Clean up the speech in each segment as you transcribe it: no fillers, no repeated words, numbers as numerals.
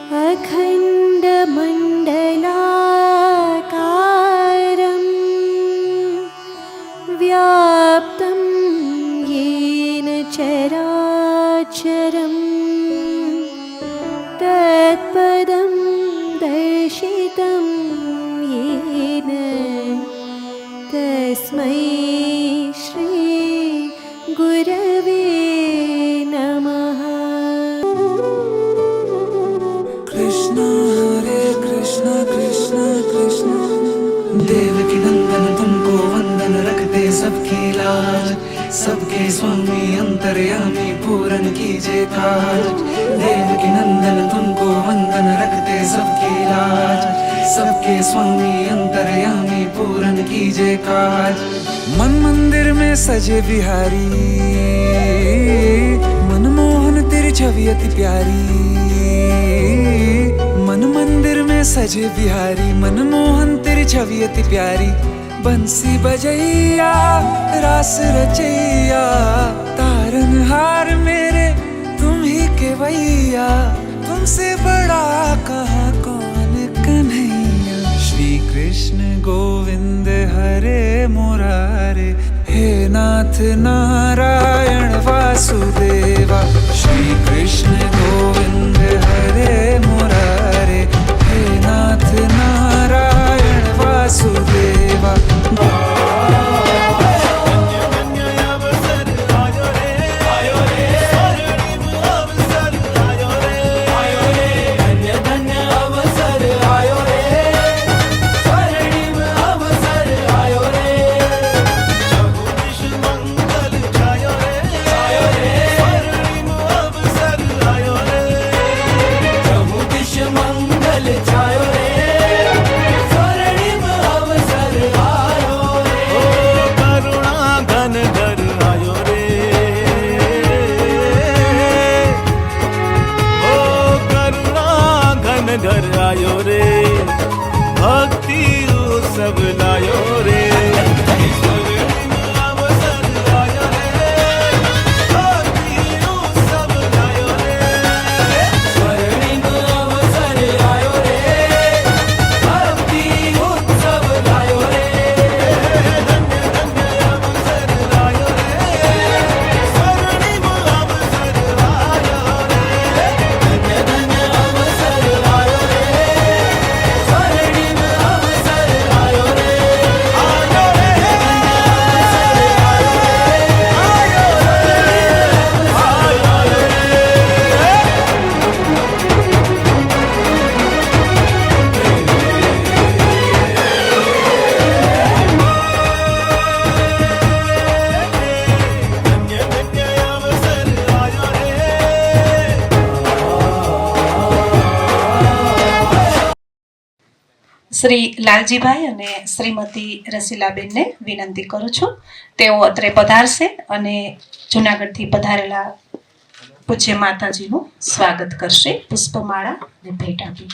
अखण्डमण्डलाकारं व्याप्तं येन चराचरं तत्पदं दर्शितं येन तस्मै श्री गुरवे नमः। कृष्ण हरे कृष्ण कृष्ण कृष्ण देवकी नंदन तुमको वंदन रखते सबकी लाज, सबके स्वामी अंतर्यामी पूरन कीजिए काज। देवकी नंदन तुमको वंदन रखते सबकी लाज, सबके स्वामी अंतर्यामी पूरन कीजिए काज। मन मंदिर में सजे बिहारी, मनमोहन तेरी छवि अति प्यारी। मन मंदिर में सजे बिहारी, मनमोहन तेरी छवि अति प्यारी। बंसी बजैया रास रचैया, तारनहार मेरे तुम ही के भैया। तुमसे बड़ा कहाँ कौन कन्हैया। श्री कृष्ण गोविंद हरे मुरारे, हे नाथ नारायण वासुदेवा। श्री कृष्ण गोविंद हरे मुरारे, हे नाथ नारायण वासुदेवा। घर आयो रे, भक्ति उत्सव लायो रे। શ્રી લાલજીભાઈ અને શ્રીમતી રસીલાબેનને વિનંતી કરું છું, તેઓ અત્રે પધારશે અને જૂનાગઢથી પધારેલા પૂજ્ય માતાજીનું સ્વાગત કરશે, પુષ્પમાળા અને ભેટ આપી.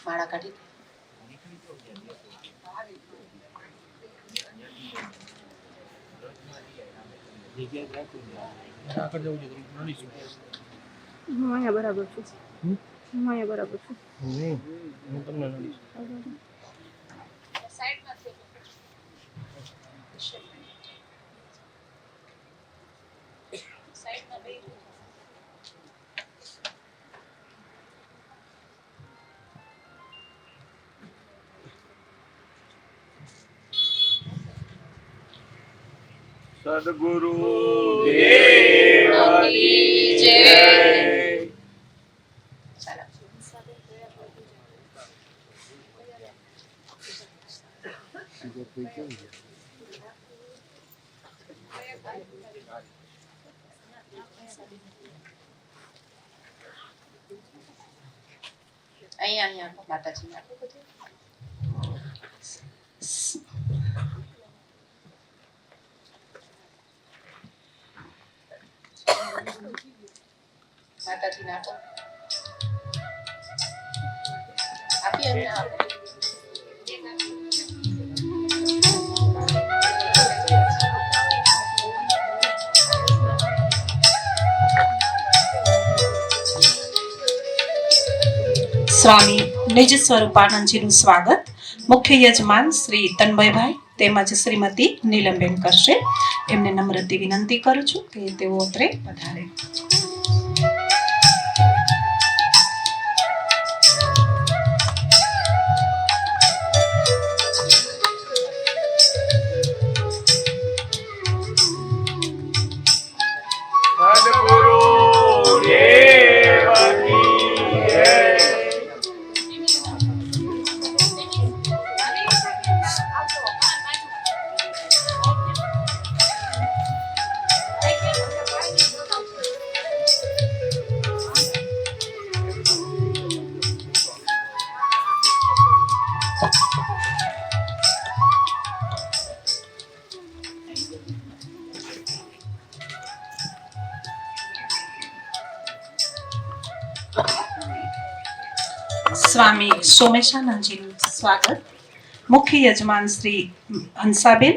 માળા કાઢી આગળ જવું છે તો નડીશું. હું અહીંયા બરાબર છું. હું અહીંયા બરાબર છું. નહીં, હું તમને નડીશ. सद्गुरु देव की जय। અહીંયા માતાજી આટલું બધું માતાજી નાખો આપી એમને આપો. સ્વામી નિજ સ્વરૂપાનંદજીનું સ્વાગત મુખ્ય યજમાન શ્રી તન્મયભાઈ તેમજ શ્રીમતી નીલમબેન કરશે. એમને નમ્રથી વિનંતી કરું છું કે તેઓ અત્રે પધારે. સદગુરુ દેવ કી જય. સ્વામી સોમેશાનંદજીનું સ્વાગત મુખ્ય યજમાન શ્રી હંસાબેન,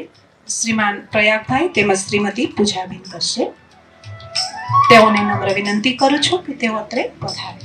શ્રીમાન પ્રયાગભાઈ તેમજ શ્રીમતી પૂજાબેન કરશે. તેઓને નમ્ર વિનંતી કરું છું કે તેઓ અત્રે પધારે.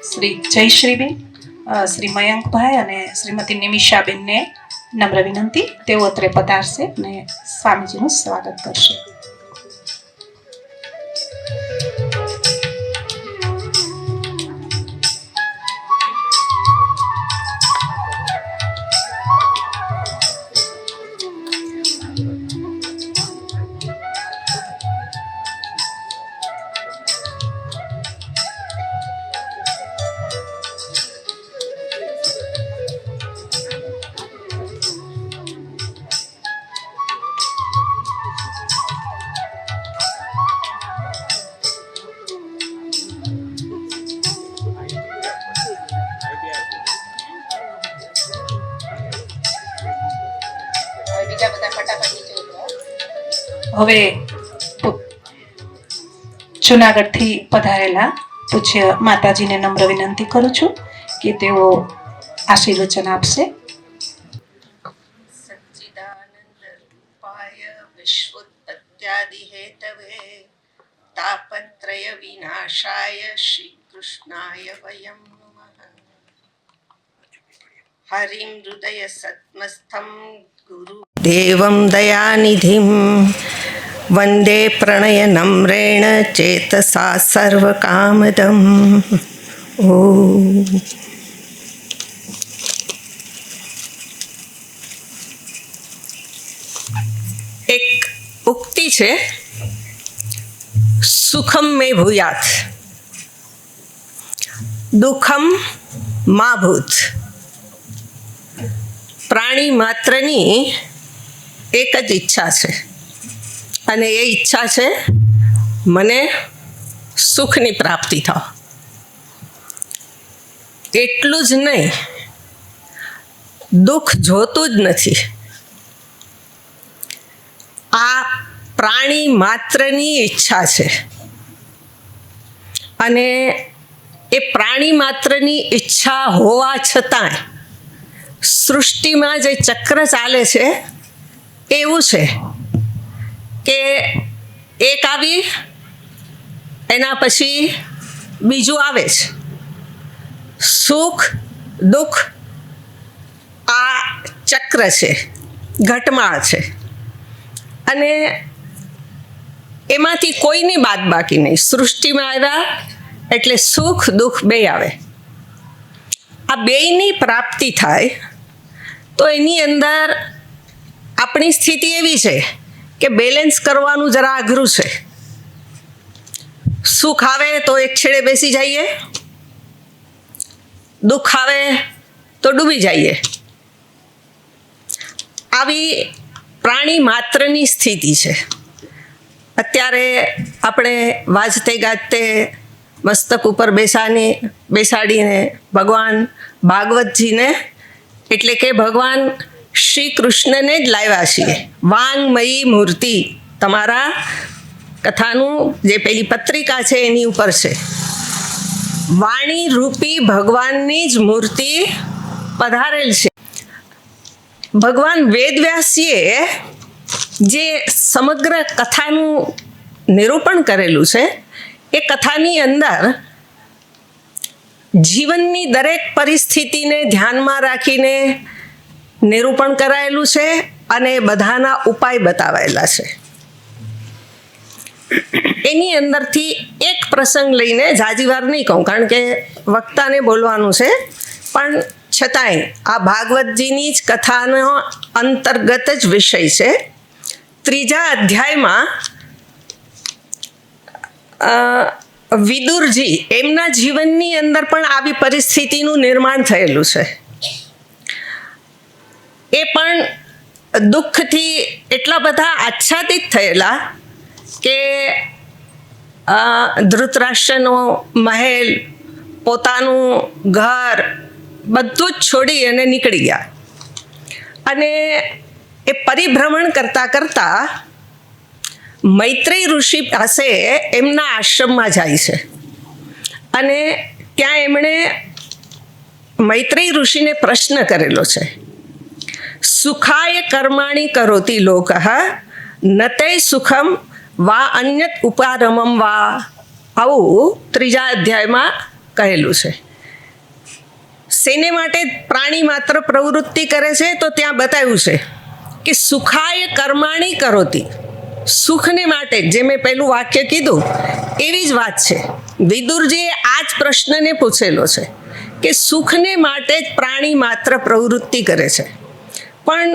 શ્રી જયશ્રીબેન, શ્રી મયંકભાઈ અને શ્રીમતી નિમિષાબેનને નમ્ર વિનંતી, તેઓ અત્રે પધારશે અને સ્વામીજીનું સ્વાગત કરશે. હવે જુનાગઢથી પધારેલા પૂજ્ય માતાજીને નમ્ર વિનંતી કરું છું કે તેઓ આશીર્વચન આપશે. સચ્ચિદાનંદ રૂપાય વિશ્વોત્પત્યાદિ હેતવે તાપત્રય વિનાશાય શ્રી કૃષ્ણાય વયમ નમઃ. હરિમ હૃદય સત્મસ્થમ ગુરુ દેવમ દયાનિધિમ વંદે પ્રણય નમ્રેણ ચેતસા સર્વકામદમ. ઓમ. એક ઉક્તિ છે, સુખમ મે ભૂયાત દુઃખમ મા ભૂત. પ્રાણી માત્રની એક જ ઈચ્છા છે અને એ ઈચ્છા છે મને સુખની પ્રાપ્તિ થાય. એટલું જ નહીં, દુઃખ જોતું જ નથી. આ પ્રાણી માત્રની ઈચ્છા છે અને એ પ્રાણી માત્રની ઈચ્છા હોવા છતાં સૃષ્ટિમાં જે ચક્ર ચાલે છે એવું છે કે એક આવી એના પછી બીજું આવે છે. સુખ દુઃખ આ ચક્ર છે, ઘટમાળ છે, અને એમાંથી કોઈની બાદ બાકી નહીં. સૃષ્ટિમાં આવ્યા એટલે સુખ દુઃખ બે આવે. આ બેયની પ્રાપ્તિ થાય તો એની અંદર આપણી સ્થિતિ એવી છે કે બેલેન્સ કરવાનું જરા અઘરું છે. સુખ આવે તો એક છેડે બેસી જઈએ, દુઃખ આવે તો ડૂબી જઈએ. આવી પ્રાણી માત્રની સ્થિતિ છે. અત્યારે આપણે વાજતે ગાજતે મસ્તક ઉપર બેસાડીને ભગવાન ભાગવતજીને એટલે કે ભગવાન શ્રી કૃષ્ણને જ લાવ્યા છીએ. વાંગમયી મૂર્તિ તમારા કથાનું જે પેલી પત્રિકા છે એની ઉપર છે. વાણી રૂપી ભગવાનની જ મૂર્તિ પધારેલ છે. ભગવાન વેદવ્યાસજીએ જે સમગ્ર કથાનું નિરૂપણ કરેલું છે એ કથાની અંદર જીવનની દરેક પરિસ્થિતિને ધ્યાનમાં રાખીને નિરૂપણ કરાયેલું છે અને બધાના ઉપાય બતાવેલા છે. એની અંદરથી એક પ્રસંગ લઈને જાજી વાર નહીં કહું, કારણ કે વક્તાને બોલવાનું છે, પણ છતાંય આ ભાગવતજીની જ કથાનો અંતર્ગત જ વિષય છે. 3 અધ્યાયમાં વિદુરજી એમના જીવનની અંદર પણ આવી પરિસ્થિતિનું નિર્માણ થયેલું છે. એ પણ દુઃખથી એટલા બધા આચ્છાદિત થયેલા કે ધૃતરાષ્ટ્રનો મહેલ, પોતાનું ઘર બધું જ છોડી અને નીકળી ગયા. અને એ પરિભ્રમણ કરતાં કરતાં મૈત્રેય ઋષિ પાસે એમના આશ્રમમાં જાય છે. અને ત્યાં એમણે મૈત્રેય ઋષિને પ્રશ્ન કરેલો છે, સુખાય કર્માણી કરોતિ લોકઃ નતે સુખમ વા અન્યત ઉપારમમ વા. આવું 3 અધ્યાયમાં કહેલું છે. શેને માટે પ્રાણી માત્ર પ્રવૃત્તિ કરે છે તો ત્યાં બતાવ્યું છે કે સુખાય કર્માણી કરોતિ, સુખને માટે જે મેં પહેલું વાક્ય કીધું એવી જ વાત છે. વિદુરજીએ આ જ પ્રશ્નને પૂછેલો છે કે સુખને માટે જ પ્રાણી માત્ર પ્રવૃત્તિ કરે છે, પણ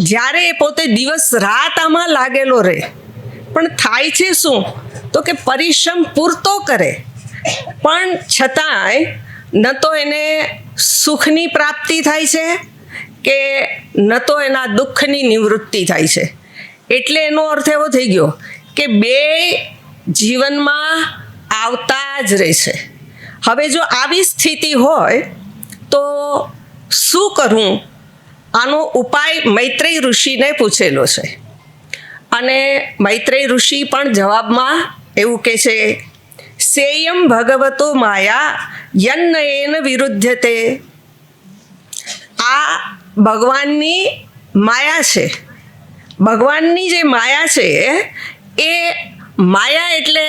જ્યારે એ પોતે દિવસ રાત આમાં લાગેલો રહે, પણ થાય છે શું તો કે પરિશ્રમ પૂરતો કરે પણ છતાંય ન તો એને સુખની પ્રાપ્તિ થાય છે કે ન તો એના દુઃખની નિવૃત્તિ થાય છે. એટલે એનો અર્થ એવો થઈ ગયો કે બે જીવનમાં આવતા જ રહેશે. હવે જો આવી સ્થિતિ હોય તો શું કરવું, આનો ઉપાય મૈત્રેય ઋષિને પૂછેલો છે. અને મૈત્રેય ઋષિ પણ જવાબમાં એવું કહે છે, સેયમ ભગવતો માયા યન્નયેન વિરુદ્ધતે. આ ભગવાનની માયા છે. ભગવાનની જે માયા છે એ માયા એટલે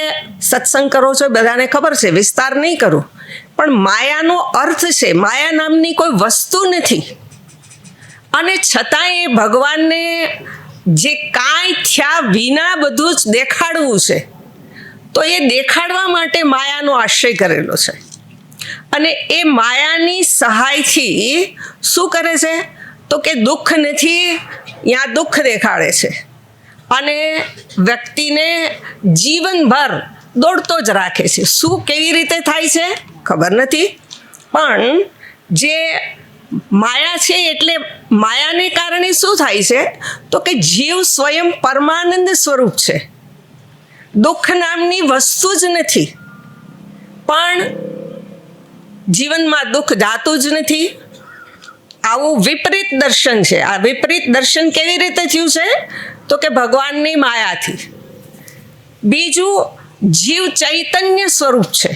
સત્સંગ કરો છો બધાને ખબર છે, વિસ્તાર નહીં કરું, પણ માયાનો અર્થ છે માયા નામની કોઈ વસ્તુ નથી. અને છતાંય એ ભગવાનને જે કાંઈ થયા વિના બધું જ દેખાડવું છે તો એ દેખાડવા માટે માયાનો આશ્રય કરેલો છે. અને એ માયાની સહાયથી શું કરે છે તો કે દુઃખ નથી ત્યાં દુઃખ દેખાડે છે અને વ્યક્તિને જીવનભર દોડતો જ રાખે છે. શું કેવી રીતે થાય છે ખબર નથી, પણ જે માયા છે એટલે માયાને કારણે શું થાય છે તો કે જીવ સ્વયં પરમાનંદ સ્વરૂપ છે, દુઃખ નામની વસ્તુ જ નથી, પણ જીવનમાં દુઃખ જાતું જ નથી. આવું વિપરીત દર્શન છે. આ વિપરીત દર્શન કેવી રીતે થયું છે તો કે ભગવાનની માયાથી. બીજું, જીવ ચૈતન્ય સ્વરૂપ છે,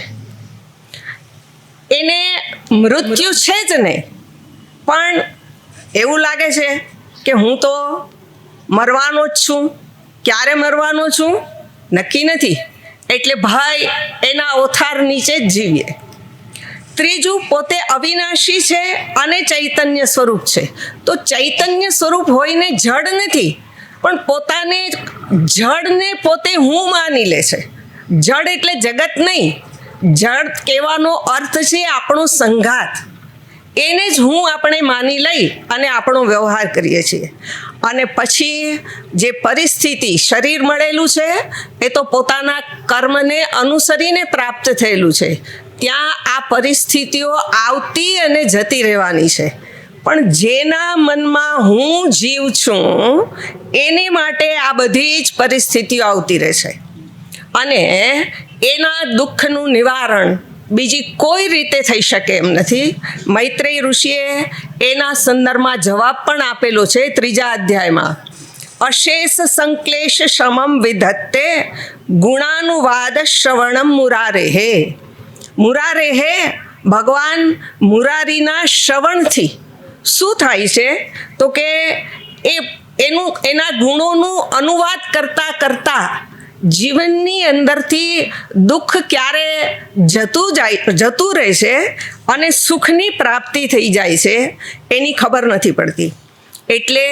એને મૃત્યુ છે જ નહીં, પણ એવું લાગે છે કે હું તો મરવાનો જ છું, ક્યારે મરવાનો છું નક્કી નથી, એટલે ભાઈ એના ઓથાર નીચે જ જીવીએ. ત્રીજું, પોતે અવિનાશી છે અને ચૈતન્ય સ્વરૂપ છે. તો ચૈતન્ય સ્વરૂપ હોઈને જડ નથી, પણ પોતાને જડને પોતે હું માની લે છે. જડ એટલે જગત નહીં, જડ કહેવાનો અર્થ છે આપણો સંઘાત. એને જ હું આપણે માની લઈ અને આપણો વ્યવહાર કરીએ છીએ. અને પછી જે પરિસ્થિતિ, શરીર મળેલું છે એ તો પોતાના કર્મને અનુસરીને પ્રાપ્ત થયેલું છે. ત્યાં આ પરિસ્થિતિઓ આવતી અને જતી રહેવાની છે. પણ જેના મનમાં હું જીવ છું એને માટે આ બધી જ પરિસ્થિતિઓ આવતી રહેશે. અને એના દુઃખનું નિવારણ બીજી કોઈ રીતે થઈ શકે એમ નથી. મૈત્રેય ઋષિએ એના સંદર્ભમાં જવાબ પણ આપેલો છે 3જા અધ્યાયમાં. અશેષ સંક્લેશ શમમ વિધત્તે ગુણાનુવાદ શ્રવણમ મુરારેહે. મુરારેહે ભગવાન મુરારીના શ્રવણથી શું થાય છે તો કે એના ગુણોનું અનુવાદ કરતાં કરતાં જીવનની અંદરથી દુઃખ ક્યારે જતું રહેશે અને સુખની પ્રાપ્તિ થઈ જાય છે એની ખબર નથી પડતી. એટલે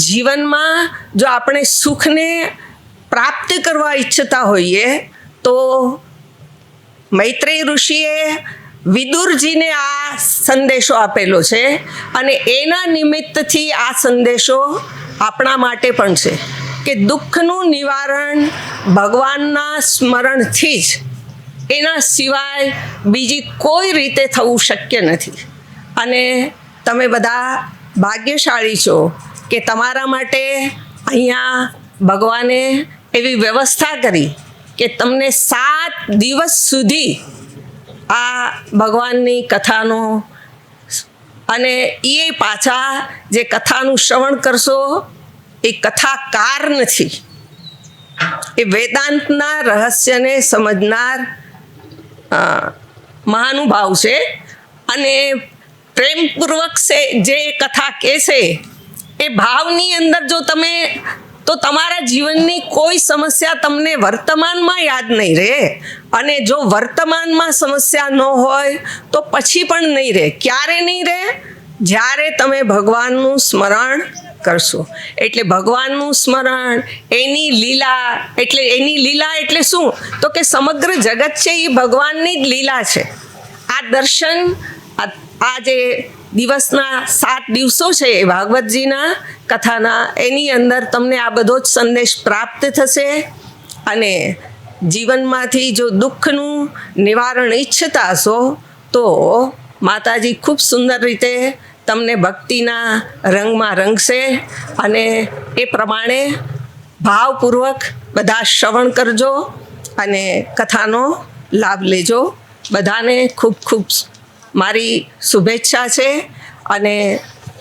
જીવનમાં જો આપણે સુખને પ્રાપ્ત કરવા ઈચ્છતા હોઈએ તો મૈત્રેય ઋષિએ વિદુરજીને આ સંદેશો આપેલો છે અને એના નિમિત્તથી આ સંદેશો આપણા માટે પણ છે કે દુઃખનું નિવારણ ભગવાનના સ્મરણથી જ, એના સિવાય બીજી કોઈ રીતે થવું શક્ય નથી. અને તમે બધા ભાગ્યશાળી છો કે તમારા માટે અહીંયા ભગવાને એવી વ્યવસ્થા કરી કે તમને 7 દિવસ સુધી આ ભગવાનની કથાનો, અને એ પાછા જે કથાનું શ્રવણ કરશો એ કથાકાર નથી, એ વેદાંતના રહસ્યને સમજનાર મહાનુભાવ છે. અને પ્રેમપૂર્વક જે કથા કહેશે એ ભાવની અંદર જો તમે, તો તમારા જીવનની કોઈ સમસ્યા તમને વર્તમાનમાં યાદ નહીં રહે. અને જો વર્તમાનમાં સમસ્યા ન હોય તો પછી પણ નહીં રહે. ક્યારે નહીં રહે? જ્યારે તમે ભગવાનનું સ્મરણ કરશો. એટલે ભગવાનનું સ્મરણ, એની લીલા એટલે શું તો કે સમગ્ર જગત છે એ ભગવાનની જ લીલા છે. આ દર્શન, આ જે દિવસના 7 દિવસો છે ભાગવતજીના કથાના, એની અંદર તમને આ બધો જ સંદેશ પ્રાપ્ત થશે. અને જીવનમાંથી જો દુઃખનું નિવારણ ઈચ્છતા હશો તો માતાજી ખૂબ સુંદર રીતે તમને ભક્તિના રંગમાં રંગશે. અને એ પ્રમાણે ભાવપૂર્વક બધા શ્રવણ કરજો અને કથાનો લાભ લેજો. બધાને ખૂબ ખૂબ મારી શુભેચ્છા છે અને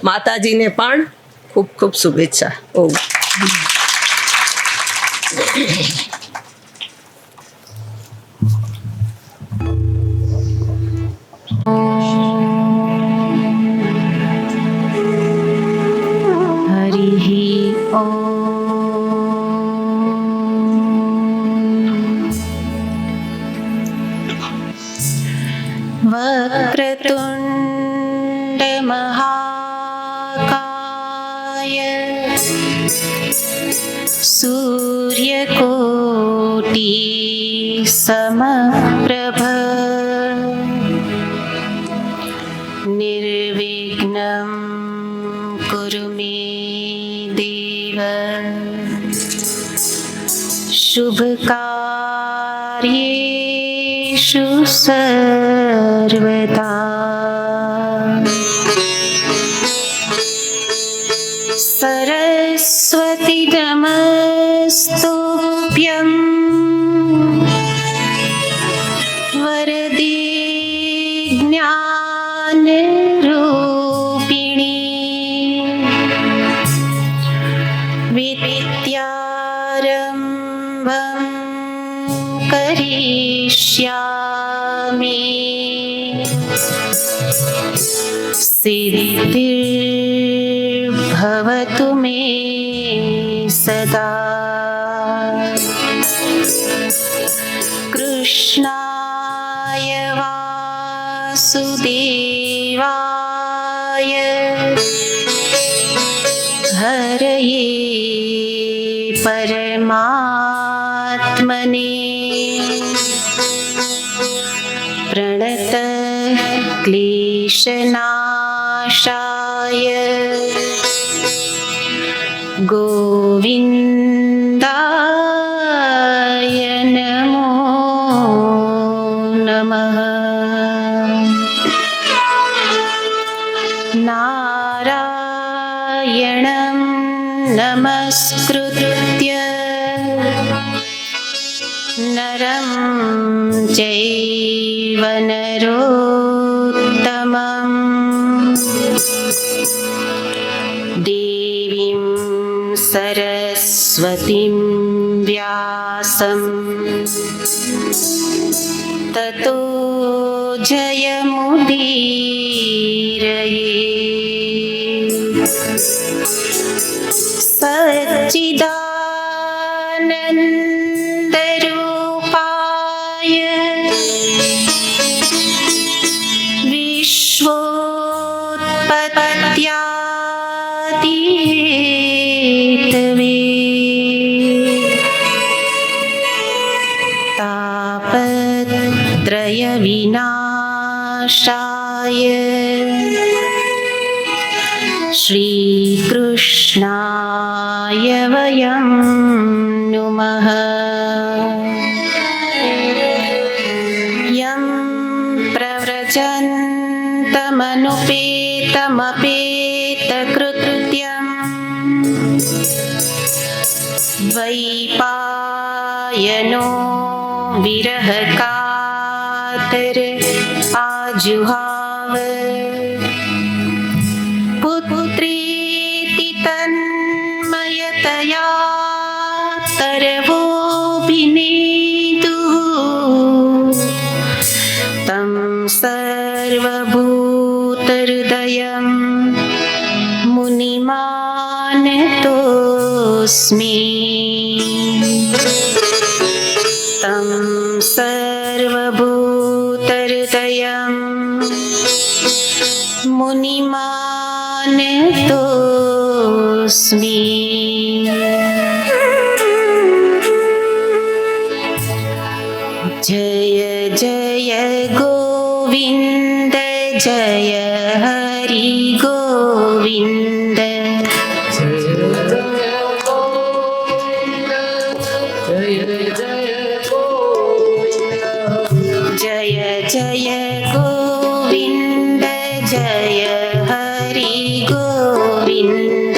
માતાજીને પણ ખૂબ ખૂબ શુભેચ્છા. ઓમ. हरिः ॐ वक्रतुण्ड महाकाय सूर्यकोटि समप्रभ निर्विघ्नं कुरु मे देव शुभकार्येषु सर्वदा सरस्वती नमस्तुभ्यं वरदे ज्ञानरूपिणी विद्यारम्भं करिष्यामि सिद्धिर्भवतु मे सदा. परमात्मने प्रणतः क्लेशनाशाय गोविन्दाय नमो नमः। नारायणं नमस्कृत्य नरं चैव नरोत्तमं देवीं सरस्वतीं व्यासं ततो जयमुदीरये। सच्चिदानन्दरूपाय विश्वोत्पत्त्यादिहेतवे तापत्रयविनाशाय श्रीकृष्णाय वयं नुमः। यं प्रव्रजन्तमनुपेतमपेतकृत्यं द्वैपायनो विरहकातर आजुहाव पुत्रेति तन्मयतया तरवोऽभिनेदुः तं सर्वभूतहृदयं मुनिमानतोऽस्मि। तं सर्वभूतहृदयं मुनिमानतोऽस्मि। जय जय गोविन्द जय हरि गोविन्द। जय जय गोविन्द जय हरि गोविन्द।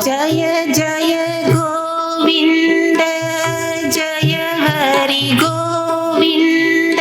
जय जय गोविन्द जय हरि गोविन्द।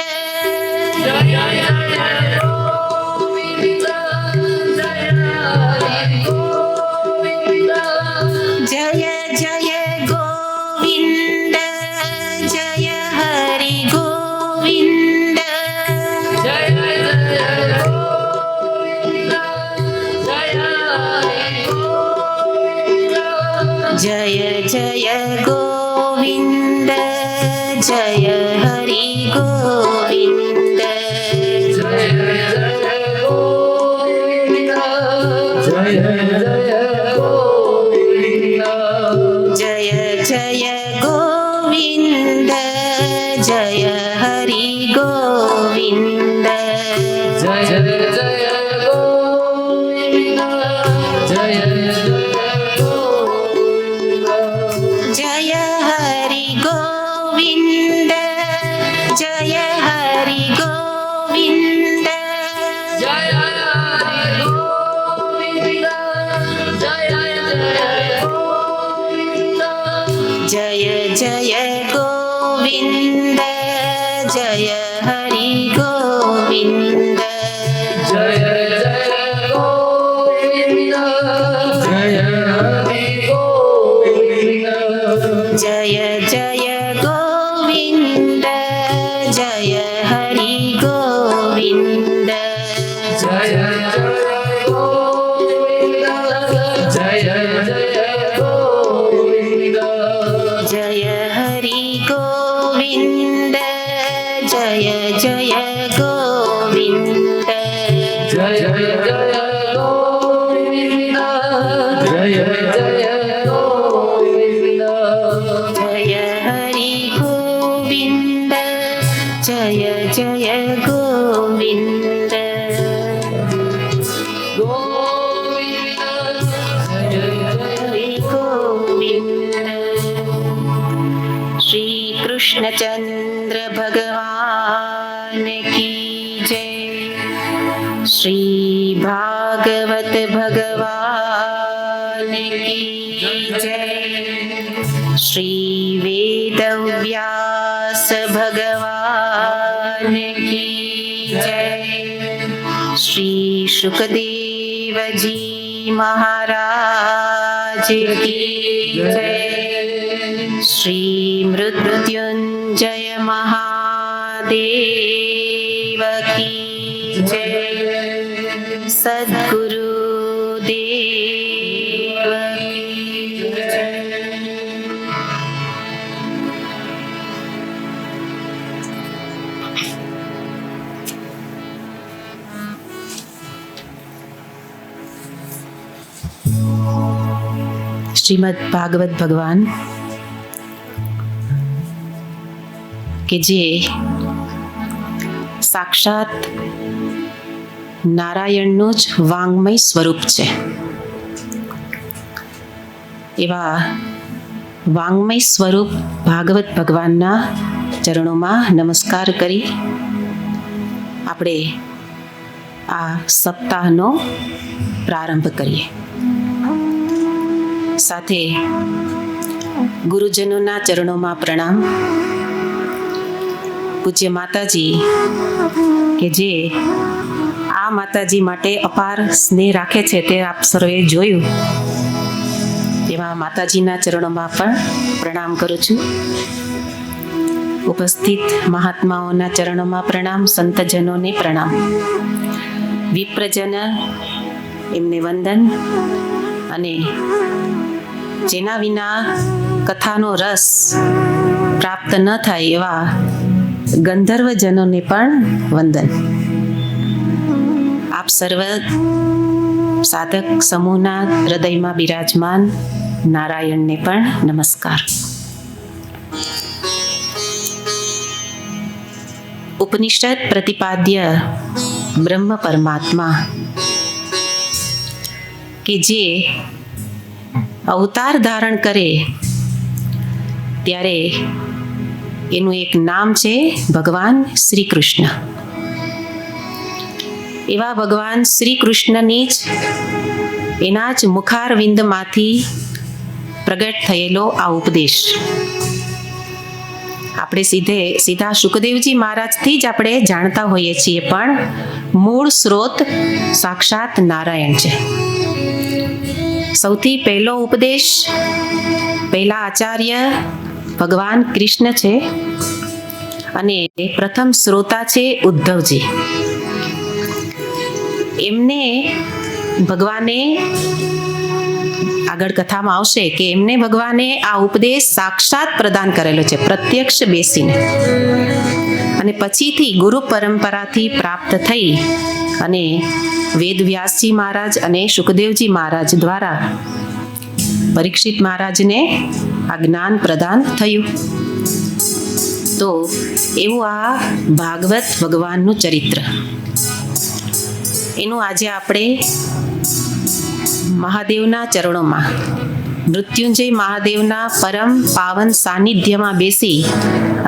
जय जय गोविन्द जय हरि गोविन्द। जय जय गोविन्द जय हरि गोविन्द। जय जय गोविन्द जय हरि गोविन्द। जय हरि गोविन्द जय हरि गोविन्द। जय जय गोविन्द जय हरि गोविन्द। जय जय गोविन्द जय हरि गोविन्द। जय हरि गोविन्द जय जय गोविन्द। कृष्णचंद्र भगवान की जय। श्री भागवत भगवान की जय। श्री वेद व्यास भगवान की जय। श्री शुकदेव जी महाराज की जय। श्री मृत्युंजय महादेव की जय। सद्गुरु देव की जय। શ્રીમદ ભાગવત ભગવાન કે જે સાક્ષાત નારાયણનું જ વાંગમય સ્વરૂપ છે, એવા વાંગમય સ્વરૂપ ભાગવત ભગવાનના ચરણોમાં નમસ્કાર કરી આપણે આ સપ્તાહનો પ્રારંભ કરીએ. સાથે ગુરુજનોના ચરણોમાં પ્રણામ. પૂજ્ય માતાજી કે જે આ માતાજી માટે અપાર સ્નેહ રાખે છે તે આપ સર્વે જોયું, તેવા માતાજીના ચરણોમાં પણ પ્રણામ કરું છું. ઉપસ્થિત મહાત્માઓના ચરણોમાં પ્રણામ, સંતજનોને પ્રણામ, વિપ્રજન એમને વંદન. અને જેના વિના કથાનો રસ પ્રાપ્ત ન થાય એવા ગંધર્વજનોને પણ વંદન. આપ સર્વ સાધક સમૂહના હૃદયમાં બિરાજમાન નારાયણને પણ નમસ્કાર. ઉપનિષદ પ્રતિપાદ્ય બ્રહ્મ પરમાત્મા કે જે અવતાર ધારણ કરે ત્યારે એનું એક નામ છે ભગવાન શ્રી કૃષ્ણ. એવા ભગવાન શ્રી કૃષ્ણની જ એના જ મુખારવિંદમાંથી પ્રગટ થયેલો આ ઉપદેશ આપણે સીધા શુકદેવજી મહારાજથી જ આપણે જાણતા હોઈએ છીએ, પણ મૂળ સ્ત્રોત સાક્ષાત નારાયણ છે. સૌથી પહેલો ઉપદેશ પહેલા આચાર્ય ભગવાન કૃષ્ણ છે અને પ્રથમ શ્રોતા છે ઉદ્ધવજી. એમને ભગવાને, આગળ કથામાં આવશે કે એમને ભગવાને આ ઉપદેશ સાક્ષાત પ્રદાન કરેલો છે, પ્રત્યક્ષ બેસીને. અને પછીથી ગુરુ પરંપરાથી પ્રાપ્ત થઈ અને વેદવ્યાસજી મહારાજ અને શુકદેવજી મહારાજ દ્વારા પરીક્ષિત મહારાજને આ જ્ઞાન પ્રદાન થયું. તો એવું આ ભાગવત ભગવાનનું ચરિત્ર, એનું આજે આપણે મહાદેવના ચરણોમાં, મૃત્યુંજય મહાદેવના પરમ પાવન સાનિધ્યમાં બેસી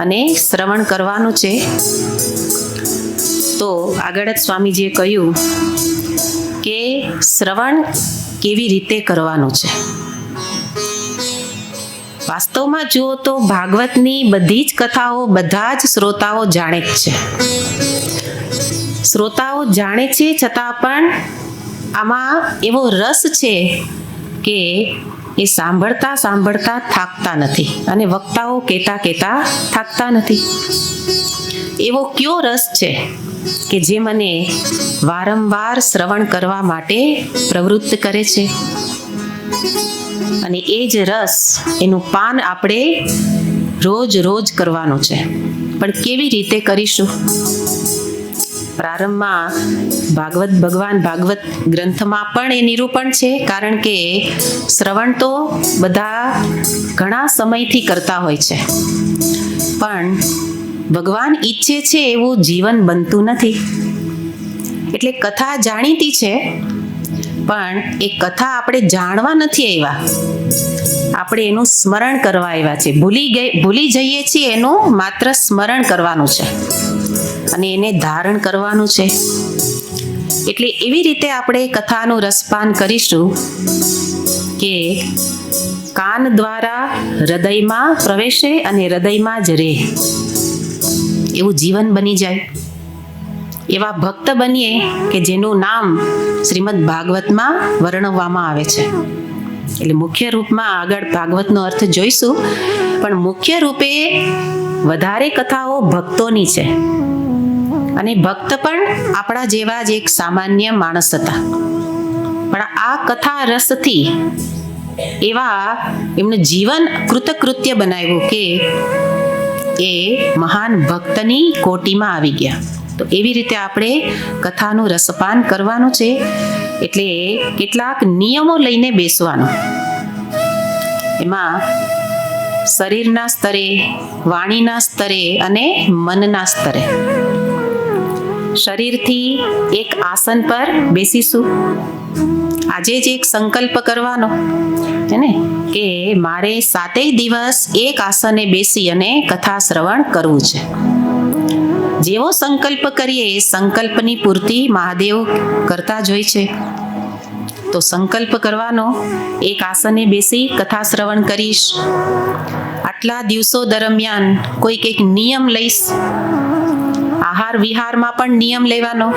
અને શ્રવણ કરવાનું છે. તો આગળ જ સ્વામીજીએ કહ્યું કે શ્રવણ કેવી રીતે કરવાનું છે. વાસ્તવમાં જુઓ તો ભાગવતની બધી જ કથાઓ બધા જ શ્રોતાઓ જાણે જ છે. શ્રોતાઓ જાણે છે છતાં પણ આમાં એવો રસ છે કે એ સાંભળતા સાંભળતા થાકતા નથી અને વક્તાઓ કહેતા કહેતા થાકતા નથી. એવો કયો રસ છે કે જે મને વારંવાર શ્રવણ કરવા માટે પ્રવૃત્ત કરે છે. અને એ જ રસ, એનું પાન આપણે રોજ રોજ કરવાનું છે. પણ કેવી રીતે કરીશું? પ્રારંભમાં ભાગવત ભગવાન ભાગવત ગ્રંથમાં પણ એ નિરૂપણ છે, કારણ કે શ્રવણ તો બધા ઘણા સમયથી કરતા હોય છે, પણ ભગવાન ઈચ્છે છે એવું જીવન બનતું નથી. એટલે કથા જાણીતી છે, પણ એ કથા આપણે જાણવા નથી આવ્યા. આપણે એનું સ્મરણ કરવા આવ્યા છે. ભૂલી જઈએ છીએ એનું માત્ર સ્મરણ કરવાનું છે અને એને ધારણ કરવાનું છે. એટલે એવી રીતે આપણે કથાનું રસપાન કરીશું કે કાન દ્વારા હૃદયમાં પ્રવેશે અને હૃદયમાં જ રહે એવું જીવન બની જાય. એવા ભક્ત બનીએ કે જેનું નામ શ્રીમદ ભાગવતમાં વર્ણવવામાં આવે છે. એટલે મુખ્ય રૂપમાં આગળ ભાગવતનો અર્થ જોઈશું, પણ મુખ્ય રૂપે વધારે કથાઓ ભક્તોની છે. અને ભક્ત પણ આપણા જેવા જ એક સામાન્ય માણસ હતા, પણ આ કથા રસથી એવા એમનું જીવન કૃતકૃત્ય બનાવ્યું કે એ મહાન ભક્તની કોટીમાં આવી ગયા. તો એવી રીતે આપણે કથાનું રસપાન કરવાનું છે. એટલે કેટલાક નિયમો લઈને બેસવાનું. એમાં શરીરના સ્તરે, વાણીના સ્તરે અને મનના સ્તરે. શરીરથી એક આસન પર બેસીશું. આજે જ એક સંકલ્પ કરવાનો છે ને કે મારે 7 દિવસ એક આસને બેસી અને કથા શ્રવણ કરવું છે. જેવો સંકલ્પ કરીએ એ સંકલ્પની પૂર્તિ મહાદેવ કરતા જ હોય છે. તો સંકલ્પ કરવાનો, એક આસને બેસી કથા શ્રવણ કરીશ. આટલા દિવસો દરમિયાન કોઈક એક નિયમ લઈશ. આહાર વિહારમાં પણ નિયમ લેવાનો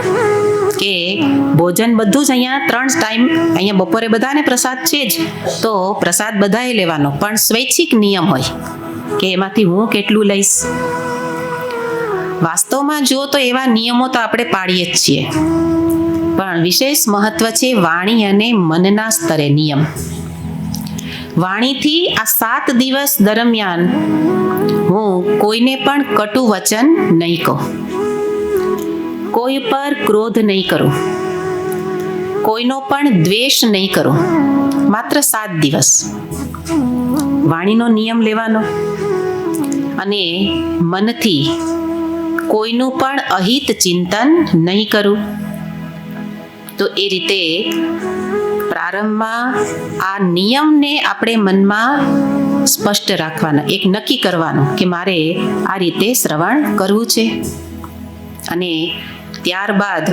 કે ભોજન બધું જ અહીંયા 3 ટાઈમ, અહીંયા બપોરે બધાને પ્રસાદ છે જ, તો પ્રસાદ બધાએ લેવાનો, પણ સ્વૈચ્છિક નિયમ હોય કે એમાંથી હું કેટલું લઈશ. વાસ્તવમાં જુઓ તો એવા નિયમો તો આપણે પાડીએ જ છીએ, પણ વિશેષ મહત્વ છે વાણી અને મનના સ્તરે નિયમ. વાણીથી આ 7 દિવસ દરમિયાન હું કોઈને પણ કટુ વચન નહીં કહું, કોઈ પર ક્રોધ નહીં કરું, કોઈનો પણ દ્વેષ નહીં કરું. માત્ર 7 દિવસ વાણીનો નિયમ લેવાનો. અને મનથી કોઈનું પણ અહિત ચિંતન નહીં કરું. તો એ રીતે પ્રારંભમાં આ નિયમને આપણે મનમાં સ્પષ્ટ રાખવાના, એક નક્કી કરવાનું કે મારે આ રીતે શ્રવણ કરવું છે. અને ત્યારબાદ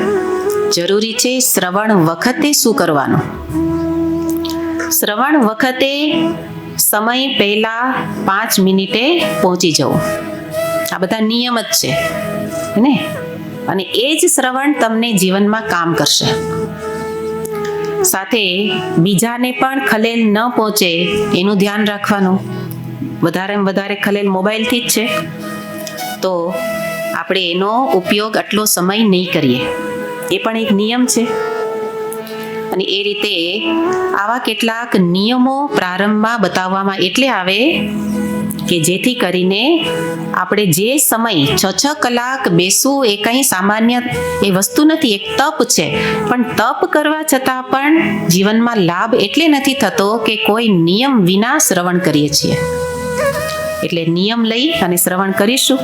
જરૂરી છે શ્રવણ વખતે શું કરવાનું. શ્રવણ વખતે સમય પહેલા 5 મિનિટે પહોંચી જવું. આ બધા નિયમ જ છે ને. અને એ જ શ્રવણ તમને જીવનમાં કામ કરશે. સાથે બીજાને પણ ખલેલ ન પહોંચે એનું ધ્યાન રાખવાનું. વધારેમાં વધારે ખલેલ મોબાઈલથી જ છે, તો આપણે એનો ઉપયોગ આટલો સમય નહીં કરીએ, એ પણ એક નિયમ છે. અને એ રીતે આવા કેટલાક નિયમો પ્રારંભમાં બતાવવામાં એટલે આવે કે જેથી કરીને આપણે જે સમય 6 કલાક બેસવું એ કંઈ સામાન્ય એ વસ્તુ નથી, એક તપ છે. પણ તપ કરવા છતાં પણ જીવનમાં લાભ એટલે નથી થતો કે કોઈ નિયમ વિના શ્રવણ કરીએ છીએ. એટલે નિયમ લઈ અને શ્રવણ કરીશું.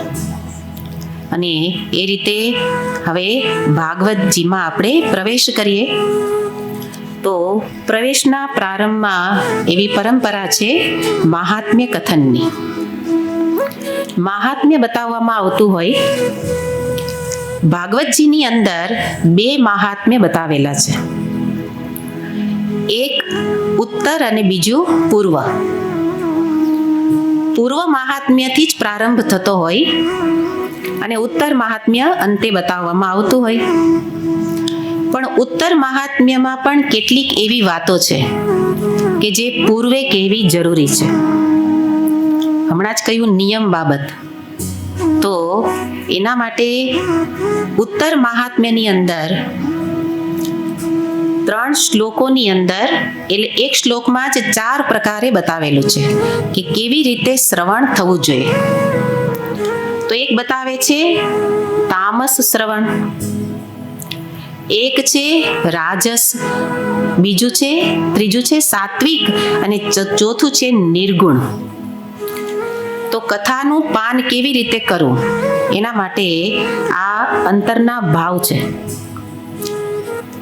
અને એ રીતે હવે ભાગવતજીમાં આપણે પ્રવેશ કરીએ. તો પ્રવેશના પ્રારંભમાં એવી પરંપરા છે મહાત્મ્ય કથનની. મહાત્મ્ય બતાવવામાં આવતું હોય. ભાગવતજીની અંદર 2 મહાત્મ્ય બતાવેલા છે, એક ઉત્તર અને બીજું પૂર્વ. પૂર્વ મહાત્મ્યથી જ પ્રારંભ થતો હોય અને ઉત્તર મહાત્મ્ય અંતે બતાવવામાં આવતું હોય. પણ ઉત્તર મહાત્મ્યમાં પણ કેટલીક એવી વાતો છે કે જે પૂર્વે કહેવી જરૂરી છે. હમણાં જ કહ્યું નિયમ બાબત, તો એના માટે ઉત્તર મહાત્મ્યની અંદર 3 શ્લોકોની અંદર, એટલે એક શ્લોકમાં જ 4 પ્રકારે બતાવેલું છે કે કેવી રીતે શ્રવણ થવું જોઈએ. તો એક બતાવે છે તામસ શ્રવણ, એક છે રાજસ, ત્રીજું છે સાત્વિક અને ચોથું છે નિર્ગુણ. તો કથાનું પાન કેવી રીતે કરવું એના માટે આ અંતરના ભાવ છે.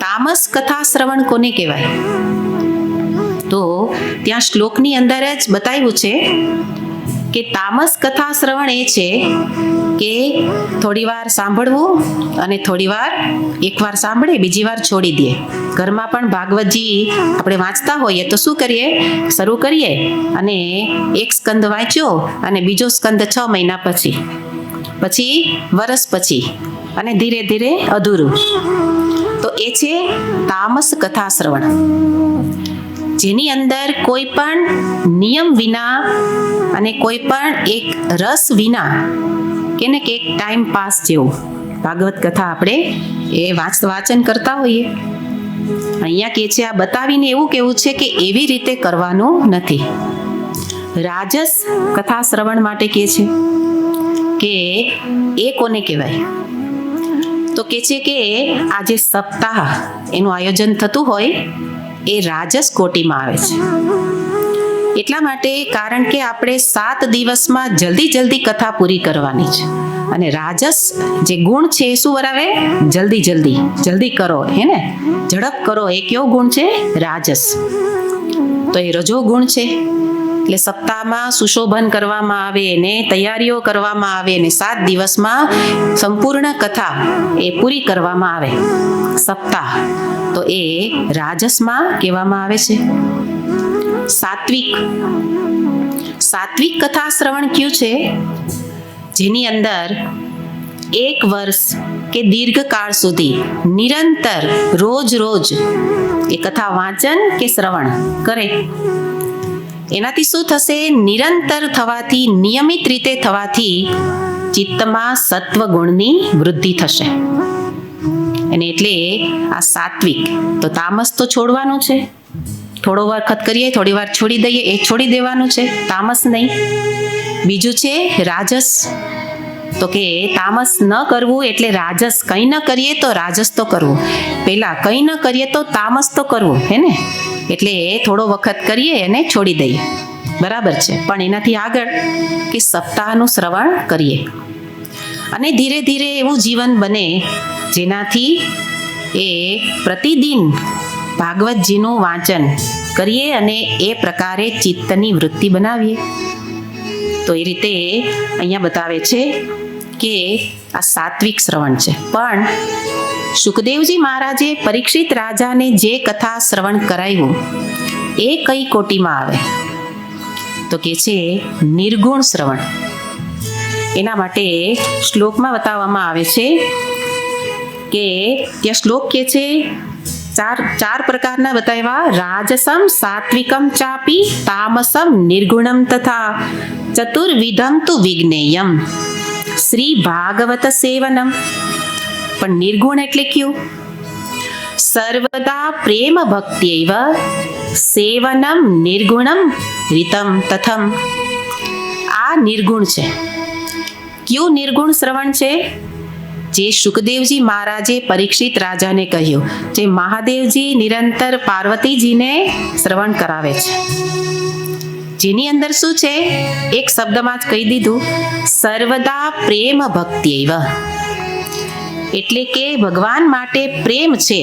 તામસ કથા શ્રવણ કોને કહેવાય? તો ત્યાં શ્લોકની અંદર જ બતાવ્યું છે કે તામસ કથા શ્રવણ એ છે કે થોડી વાર સાંભળવું અને થોડી વાર એકવાર સાંભળે બીજી વાર છોડી દે. ઘરમાં પણ ભાગવતજી આપણે વાંચતા હોઈએ તો શું કરીએ, શરૂ કરીએ અને એક સ્કંદ વાંચ્યો અને બીજો સ્કંદ 6 મહિના પછી વરસ પછી અને ધીરે ધીરે અધૂરું. તો એ છે તામસ કથા શ્રવણ, જેની અંદર કોઈ પણ નિયમ વિના અને કોઈ પણ એક રસ વિના કે ને કે એક ટાઈમ પાસ જેવું ભાગવત કથા આપણે એ વાંચન કરતા હોઈએ. અહીંયા કે છે, આ બતાવીને એવું કેવું છે કે એવી રીતે કરવાનું નથી. રાજસ કથા શ્રવણ માટે કે છે કે એ કોને કહેવાય, તો કે છે કે આ જે સપ્તાહ એનું આયોજન થતું હોય એ રાજસ કોટીમાં આવે છે. એટલા માટે કારણ કે આપણે 7 દિવસમાં જલ્દી કથા પૂરી કરવાની છે અને રાજસ જે ગુણ છે એ શું વરાવે, જલ્દી કરો, હે ને, ઝડપ કરો, એ કેવો ગુણ છે, રાજસ. તો એ રજો ગુણ છે. એટલે સપ્તાહમાં સુશોભન કરવામાં આવે ને તૈયારીઓ કરવામાં આવે ને 7 દિવસમાં સંપૂર્ણ કથા એ પૂરી કરવામાં આવે સપ્તાહ, તો એ રાજસમાં કહેવામાં આવે છે. સાત્વિક કથા શ્રવણ કયું છે, જેની અંદર 1 વર્ષ કે દીર્ઘકાળ સુધી નિરંતર રોજ એ કથા વાંચન કે શ્રવણ કરે. એનાથી શું થશે, નિરંતર થવાથી, નિયમિત રીતે થવાથી ચિત્તમાં સત્વ ગુણની વૃદ્ધિ થશે. અને એટલે આ સાત્વિક. તો તામસ તો છોડવાનું છે, થોડો વખત કરીએ થોડી વાર છોડી દઈએ, એ છોડી દેવાનું છે, તામસ નહીં. બીજું છે રાજસ, તો કે તામસ ન કરવું એટલે રાજસ, કંઈ ન કરીએ તો રાજસ તો કરવું, પહેલા કંઈ ન કરીએ તો તામસ તો કરવું, હે ને. એટલે થોડો વખત કરીએ અને છોડી દઈએ, બરાબર છે. પણ એનાથી આગળ કે સપ્તાહનું શ્રવણ કરીએ અને ધીરે ધીરે એવું જીવન બને જેનાથી એ પ્રતિદિન ભાગવતજીનું વાંચન કરીએ અને એ પ્રકારે ચિત્તની વૃત્તિ બનાવીએ. તો એ રીતે અહીંયા બતાવે છે કે આ સાત્વિક શ્રવણ છે. પણ સુખદેવજી મહારાજે પરીક્ષિત રાજાને જે કથા શ્રવણ કરાવ્યું એ કઈ કોટીમાં આવે, તો કે છે નિર્ગુણ શ્રવણ. એના માટે શ્લોકમાં બતાવવામાં આવે છે કે ત્યાં શ્લોક કે છે ચાર પ્રકારના બતાવ્યા, રાજસમ સાત્વિકમ ચાપી તામસમ નિર્ગુણમ તથા ચતુર્વિધમ તુ વિજ્ઞેયમ શ્રી ભાગવત સેવનમ. પણ નિર્ગુણ એટલે કયું, સર્વદા પ્રેમ ભક્ત્યૈવ સેવનમ નિર્ગુણમ રીતમ તથમ. આ નિર્ગુણ છે. કયું નિર્ગુણ શ્રવણ છે, જે સુખદેવજી મહારાજે પરીક્ષિત રાજાને કહ્યું, જે મહાદેવજી નિરંતર પાર્વતીજીને શ્રવણ કરાવે છે, જેની અંદર શું છે, એક શબ્દમાં જ કહી દીધું, સર્વદા પ્રેમ ભક્ત્યૈવ. એટલે કે ભગવાન માટે પ્રેમ છે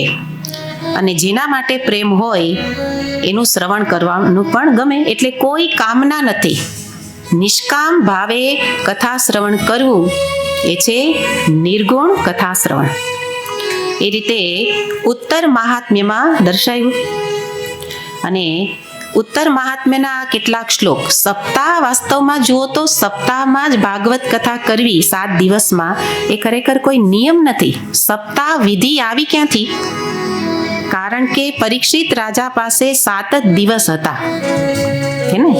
અને જેના માટે પ્રેમ હોય એનું શ્રવણ કરવાનું પણ ગમે. એટલે કોઈ કામના નથી, નિષ્કામ ભાવે કથા શ્રવણ કરવું એ છે નિર્ગુણ કથા શ્રવણ. એ રીતે ઉત્તર મહાત્મ્યમાં દર્શાવ્યું. અને ઉત્તર મહાત્મ્યના કેટલાક શ્લોક, સપ્તાહ વાસ્તવમાં જુઓ તો સપ્તાહમાં જ ભાગવત કથા કરવી 7 દિવસમાં એ ખરેખર કોઈ નિયમ નથી. સપ્તાહ વિધિ આવી ક્યાંથી, કારણ કે પરીક્ષિત રાજા પાસે 7 જ દિવસ હતા, હે ને.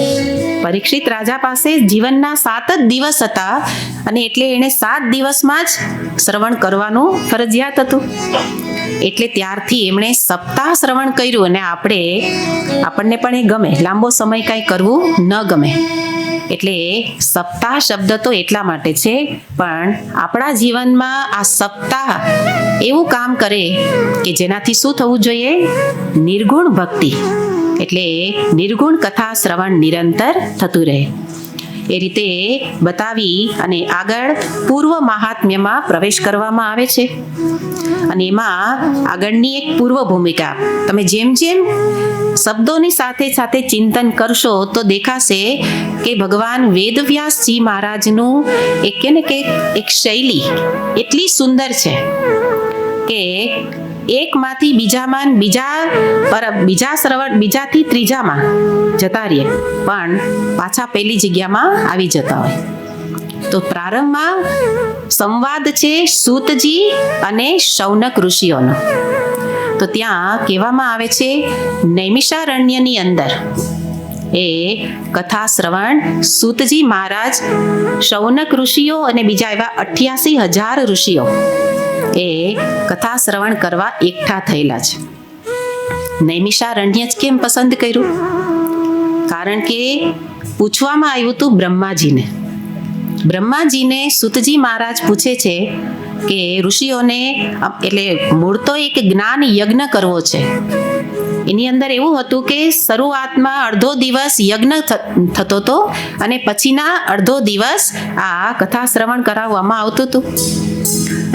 પરીક્ષિત રાજા પાસે જીવનના 7 જ દિવસ હતા અને એટલે એને 7 દિવસમાં જ શ્રવણ કરવાનું ફરજિયાત હતું. એટલે ત્યારથી એમણે સપ્તાહ શ્રવણ કર્યું. અને આપણને પણ એ ગમે, લાંબો સમય કાંઈ કરવું ન ગમે. એટલે સપ્તાહ શબ્દ તો એટલા માટે છે. પણ આપણા જીવનમાં આ સપ્તાહ એવું કામ કરે કે જેનાથી શું થવું જોઈએ, નિર્ગુણ ભક્તિ. એટલે નિર્ગુણ કથા શ્રવણ નિરંતર થતું રહે. એ રીતે બતાવી અને આગળ પૂર્વ મહાત્મ્યમાં પ્રવેશ કરવામાં આવે છે. અને એમાં આગળની એક પૂર્વ ભૂમિકા, તમે જેમ જેમ શબ્દોની સાથે સાથે ચિંતન કરશો તો દેખાશે કે ભગવાન વેદવ્યાસજી મહારાજનું એક શૈલી એટલી સુંદર છે કે એકમાંથી બીજામાં બીજાથી ત્રીજામાં જતા રહીએ પણ પાછા પહેલી જગ્યામાં આવી જતા હોય. તો પ્રારંભમાં સંવાદ છે સૂતજી અને શૌનક ઋષિઓનો. તો ત્યાં કહેવામાં આવે છે નૈમિષારણ્યની અંદર એ કથા શ્રવણ સૂતજી મહારાજ, શૌનક ઋષિઓ અને બીજા એવા 88,000 ઋષિઓ એ કથા શ્રવણ કરવા એકઠા થયેલા છે. નૈમિષારણ્ય જ કેમ પસંદ કર્યું? કારણ કે પૂછવામાં આવ્યું હતું બ્રહ્માજીને સૂતજી મહારાજ પૂછે છે કે ઋષિઓને, એટલે મૂળ તો એક જ્ઞાન યજ્ઞ કરવો છે. એની અંદર એવું હતું કે શરૂઆતમાં અડધો દિવસ યજ્ઞ થતો હતો અને પછીના અડધો દિવસ આ કથા શ્રવણ કરાવવામાં આવતું હતું.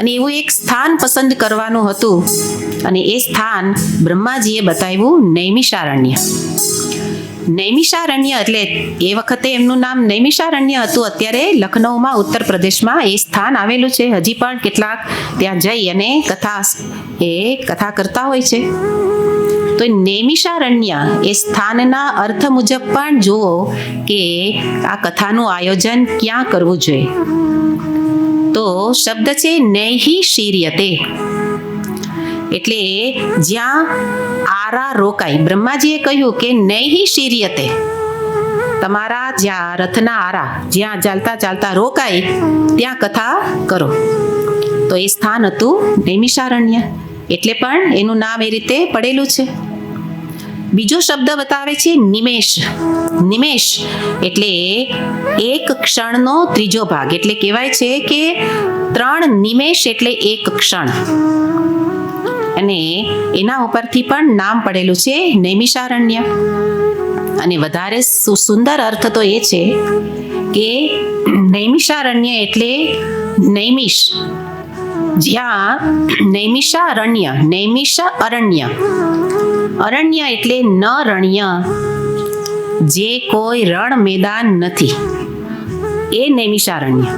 અને એવું એક સ્થાન પસંદ કરવાનું હતું અને એ સ્થાન બ્રહ્માજીએ બતાવ્યું નૈમિષારણ્ય. નૈમિષારણ્ય એટલે એ વખતે એમનું નામ નૈમિષારણ્ય હતું. અત્યારે લખનૌમાં ઉત્તર પ્રદેશમાં એ સ્થાન આવેલું છે. હજી પણ કેટલાક ત્યાં જઈ અને કથા કરતા હોય છે. તો નૈમિષારણ્ય એ સ્થાનના અર્થ મુજબ પણ જુઓ કે આ કથાનું આયોજન ક્યાં કરવું જોઈએ. તો શબ્દ છે નૈહિ શીર્યતે, એટલે જ્યાં આરા રોકાય. બ્રહ્માજીએ કહ્યું કે નૈહિ શીર્યતે, તમારા જ્યાં રથના આરા જ્યાં ચાલતા ચાલતા રોકાય ત્યાં કથા કરો. તો એ સ્થાન હતું નૈમિષારણ્ય, એટલે પણ એનું નામ એ રીતે પડેલું છે. બીજો શબ્દ બતાવે છે નિમેષ. નિમેષ એટલે એક ક્ષણનો ત્રીજો ભાગ, એટલે કહેવાય છે કે 3 નિમેષ એટલે એક ક્ષણ. અને એના ઉપરથી પણ નામ પડેલું છે નૈમિષારણ્ય. અને વધારે સુંદર અર્થ તો એ છે કે નૈમિષારણ્ય એટલે નૈમિષ, જ્યાં નૈમિષ અરણ્ય, અરણ્ય એટલે ન રણ્ય, જે કોઈ રણ મેદાન નથી, એ નૈમિષારણ્ય.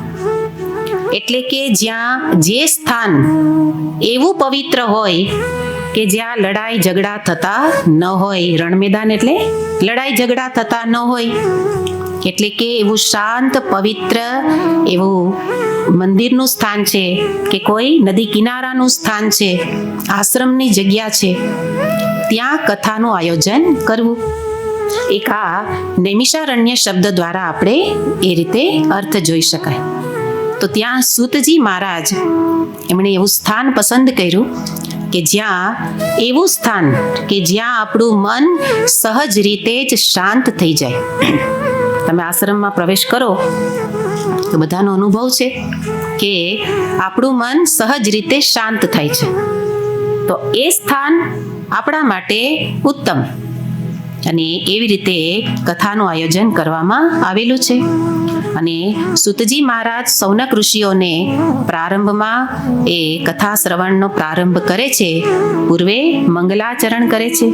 એટલે કે જ્યાં જે સ્થાન એવું પવિત્ર હોય કે જ્યાં લડાઈ ઝઘડા થતા ન હોય. રણ મેદાન એટલે લડાઈ ઝઘડા થતા ન હોય, એટલે કે એવું શાંત પવિત્ર એવું મંદિરનું સ્થાન છે કે કોઈ નદી કિનારાનું સ્થાન છે, આશ્રમની જગ્યા છે, ત્યાં કથાનું આયોજન કરવું. એક આ નૈમિષારણ્ય શબ્દ દ્વારા આપણે એ રીતે અર્થ જોઈ શકાય. તો ત્યાં સૂતજી મહારાજ એમણે એવું સ્થાન પસંદ કર્યું કે જ્યાં એવું સ્થાન કે જ્યાં આપણું મન સહજ રીતે જ શાંત થઈ જાય. તમે આશ્રમમાં પ્રવેશ કરો તો બધાનો અનુભવ છે કે આપણું મન સહજ રીતે શાંત થાય છે. તો એ સ્થાન આપણા માટે ઉત્તમ. અને એવી રીતે કથાનું આયોજન કરવામાં આવેલું છે. અને સૂતજી મહારાજ શૌનક ઋષિઓને પ્રારંભમાં એ કથા શ્રવણનો પ્રારંભ કરે છે, પૂર્વે મંગલાચરણ કરે છે.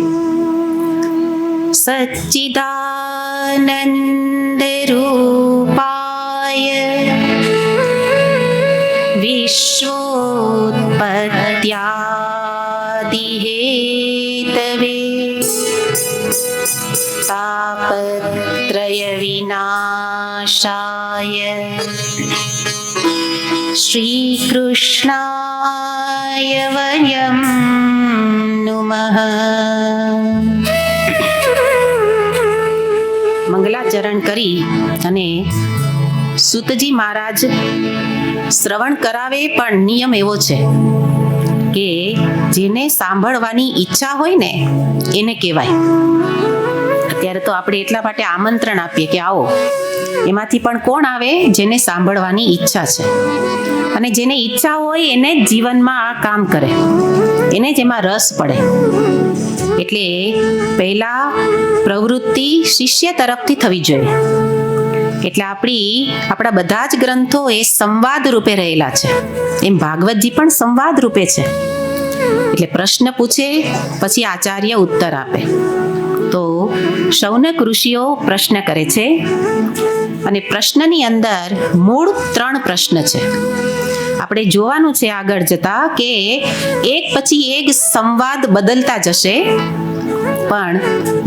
સચ્ચિદાનંદ રૂપાય વિશ્વોત્પત્યાદિ હેતવે તાપત્રય વિનાશાય શ્રી કૃષ્ણાય વયમ નુમઃ. મંગલાચરણ કરી અને સૂતજી મહારાજ શ્રવણ કરાવે, પણ નિયમ એવો છે કે જેને સાંભળવાની ઈચ્છા હોય ને એને કહેવાય. અત્યારે તો આપણે એટલા માટે આમંત્રણ આપીએ કે આવો. એમાંથી પણ કોણ આવે? જેને સાંભળવાની ઈચ્છા છે. અને જેને ઈચ્છા હોય એને જ જીવનમાં આ કામ કરે, એને જ એમાં રસ પડે. એટલે પહેલા પ્રવૃત્તિ શિષ્ય તરફથી થવી જોઈએ. એટલે આપણા બધા જ ગ્રંથો એ સંવાદ રૂપે રહેલા છે. એમ ભાગવતજી પણ સંવાદ રૂપે છે. એટલે પ્રશ્ન પૂછે પછી આચાર્ય ઉત્તર આપે. તો શૌનક ઋષિઓ પ્રશ્ન કરે છે અને પ્રશ્નની અંદર મૂળ 3 પ્રશ્ન છે. આપણે જોવાનું છે આગળ જતા કે એક પછી એક સંવાદ બદલતા જશે, પણ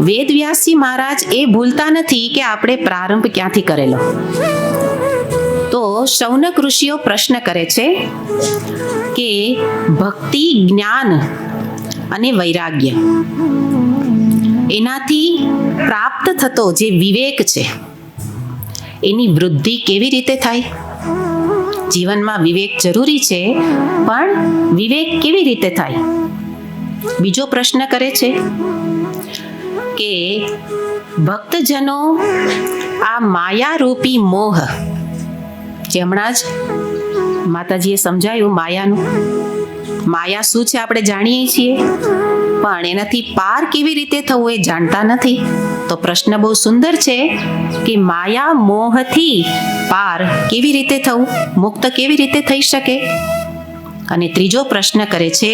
વેદવ્યાસજી મહારાજ એ ભૂલતા નથી કે આપણે પ્રારંભ ક્યાંથી કરેલો. તો શૌનક ઋષિઓ પ્રશ્ન કરે છે કે ભક્તિ, જ્ઞાન અને વૈરાગ્ય એનાથી પ્રાપ્ત થતો જે વિવેક છે એની વૃદ્ધિ કેવી રીતે થાય? જીવનમાં વિવેક જરૂરી છે, પણ વિવેક કેવી રીતે થાય? બીજો પ્રશ્ન કરે છે કે ભક્તજનો આ માયારૂપી મોહ, જે હમણાં જ માતાજીએ સમજાયું માયાનું, માયા શું છે આપણે જાણીએ છીએ, પણ એનાથી પાર કેવી રીતે થવું એ જાણતા નથી. તો પ્રશ્ન બહુ સુંદર છે કે માયા મોહથી પાર કેવી રીતે થવું, મુક્ત કેવી રીતે થઈ શકે? અને ત્રીજો પ્રશ્ન કરે છે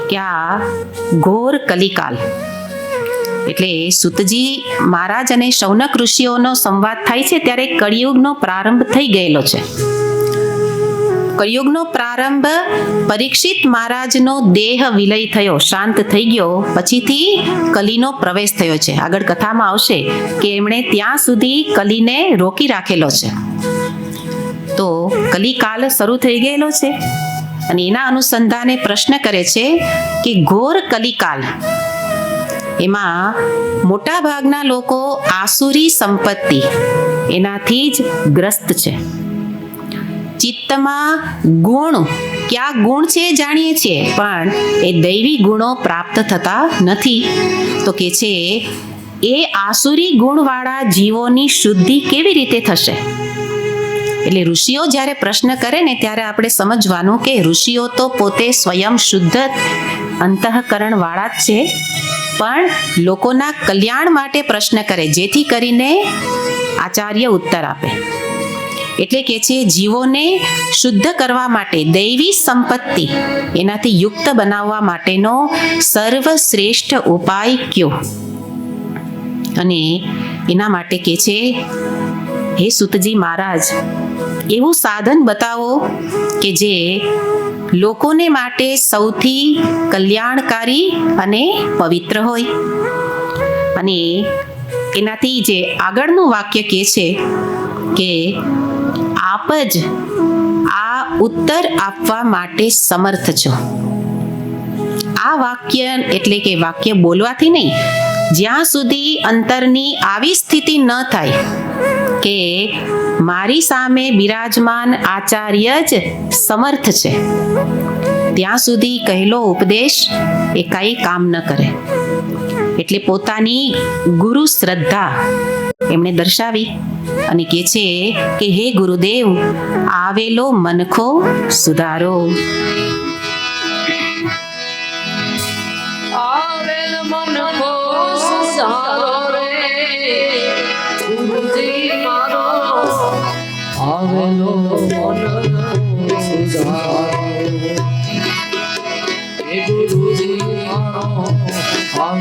કે આ ઘોર કલિકાલ, એટલે સુતજી મહારાજ અને શૌનક ઋષિઓનો સંવાદ થાય છે ત્યારે કળિયુગનો પ્રારંભ થઈ ગયેલો છે. કળિયુગનો પ્રારંભ પરીક્ષિત મહારાજનો દેહ વિલય થયો, શાંત થઈ ગયો, પછીથી કલીનો પ્રવેશ થયો છે. આગળ કથામાં આવશે કે એમણે ત્યાં સુધી કલીને રોકી રાખેલો છે. તો કલિકાલ શરૂ થઈ ગયેલો છે અને એના અનુસંધાને પ્રશ્ન કરે છે કે ઘોર કલિકાલ એમાં મોટા ભાગના લોકો આસુરી સંપત્તિ એનાથી જ ગ્રસ્ત છે. ચિત્તમાં ગુણ, ક્યાં ગુણ છે જાણીએ છીએ, પણ એ દૈવી ગુણો પ્રાપ્ત થતા નથી. તો કે છે એ આસુરી ગુણવાળા જીવોની શુદ્ધિ કેવી રીતે થશે? એટલે ઋષિઓ જ્યારે પ્રશ્ન કરે ને ત્યારે આપણે સમજવાનું કે ઋષિઓ તો પોતે સ્વયં શુદ્ધ અંતઃકરણ વાળા જ છે, પણ લોકોના કલ્યાણ માટે પ્રશ્ન કરે, જેથી કરીને આચાર્ય ઉત્તર આપે. એટલે કે છે જીવોને શુદ્ધ કરવા માટે દૈવી સંપત્તિ એનાથી યુક્ત બનાવવા માટેનો સર્વશ્રેષ્ઠ ઉપાય કયો? અને એના માટે કે છે હે સુતજી મહારાજ, એવું સાધન બતાવો કે જે લોકોને માટે સૌથી કલ્યાણકારી અને પવિત્ર હોય. અને એનાથી જે આગળનું વાક્ય કહે છે કે આપ જ આ ઉત્તર આપવા માટે સમર્થ છો. આ વાક્ય એટલે કે વાક્ય બોલવાથી નહીં, જ્યાં સુધી અંતરની આવી સ્થિતિ ન થાય કે મારી સામે બિરાજમાન આચાર્ય જ સમર્થ છે, ત્યાં સુધી કહેલો ઉપદેશ એ કાંઈ કામ ન કરે. એટલે પોતાની ગુરુ શ્રદ્ધા એમણે દર્શાવી અને કહે છે કે હે ગુરુદેવ, આવેલો મનખો સુધારો. આવેલ મનખો સુધારો રે ગુરુજી મારો, આવેલો મનખો સુધારો હે ગુરુજી મારો, આવેલો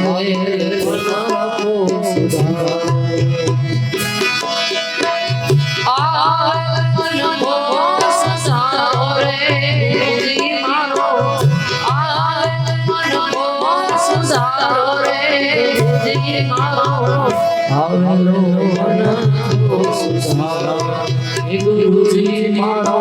મનખો સુધારો. ગુરુજી મારો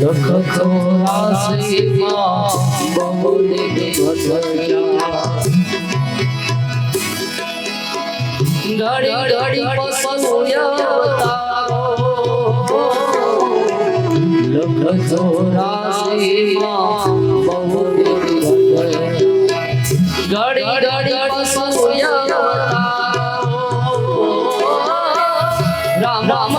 લખ ચોરાસીમાં બહુની ઘટયા ઘડી ઘડી પશુય અવતારો લખ ચોરાસીમાં બહુની ઘટયા ઘડી ઘડી પશુય અવતારો રામ રામ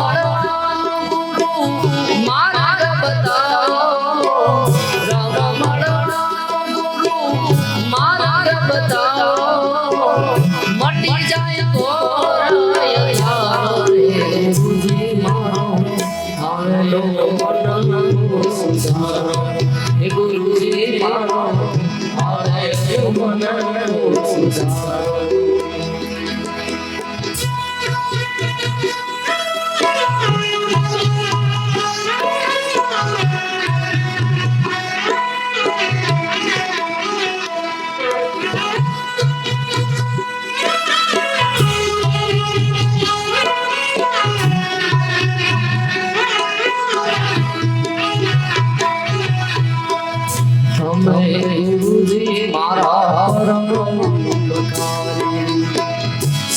ગુરુજી મારો ગુરુજી મારા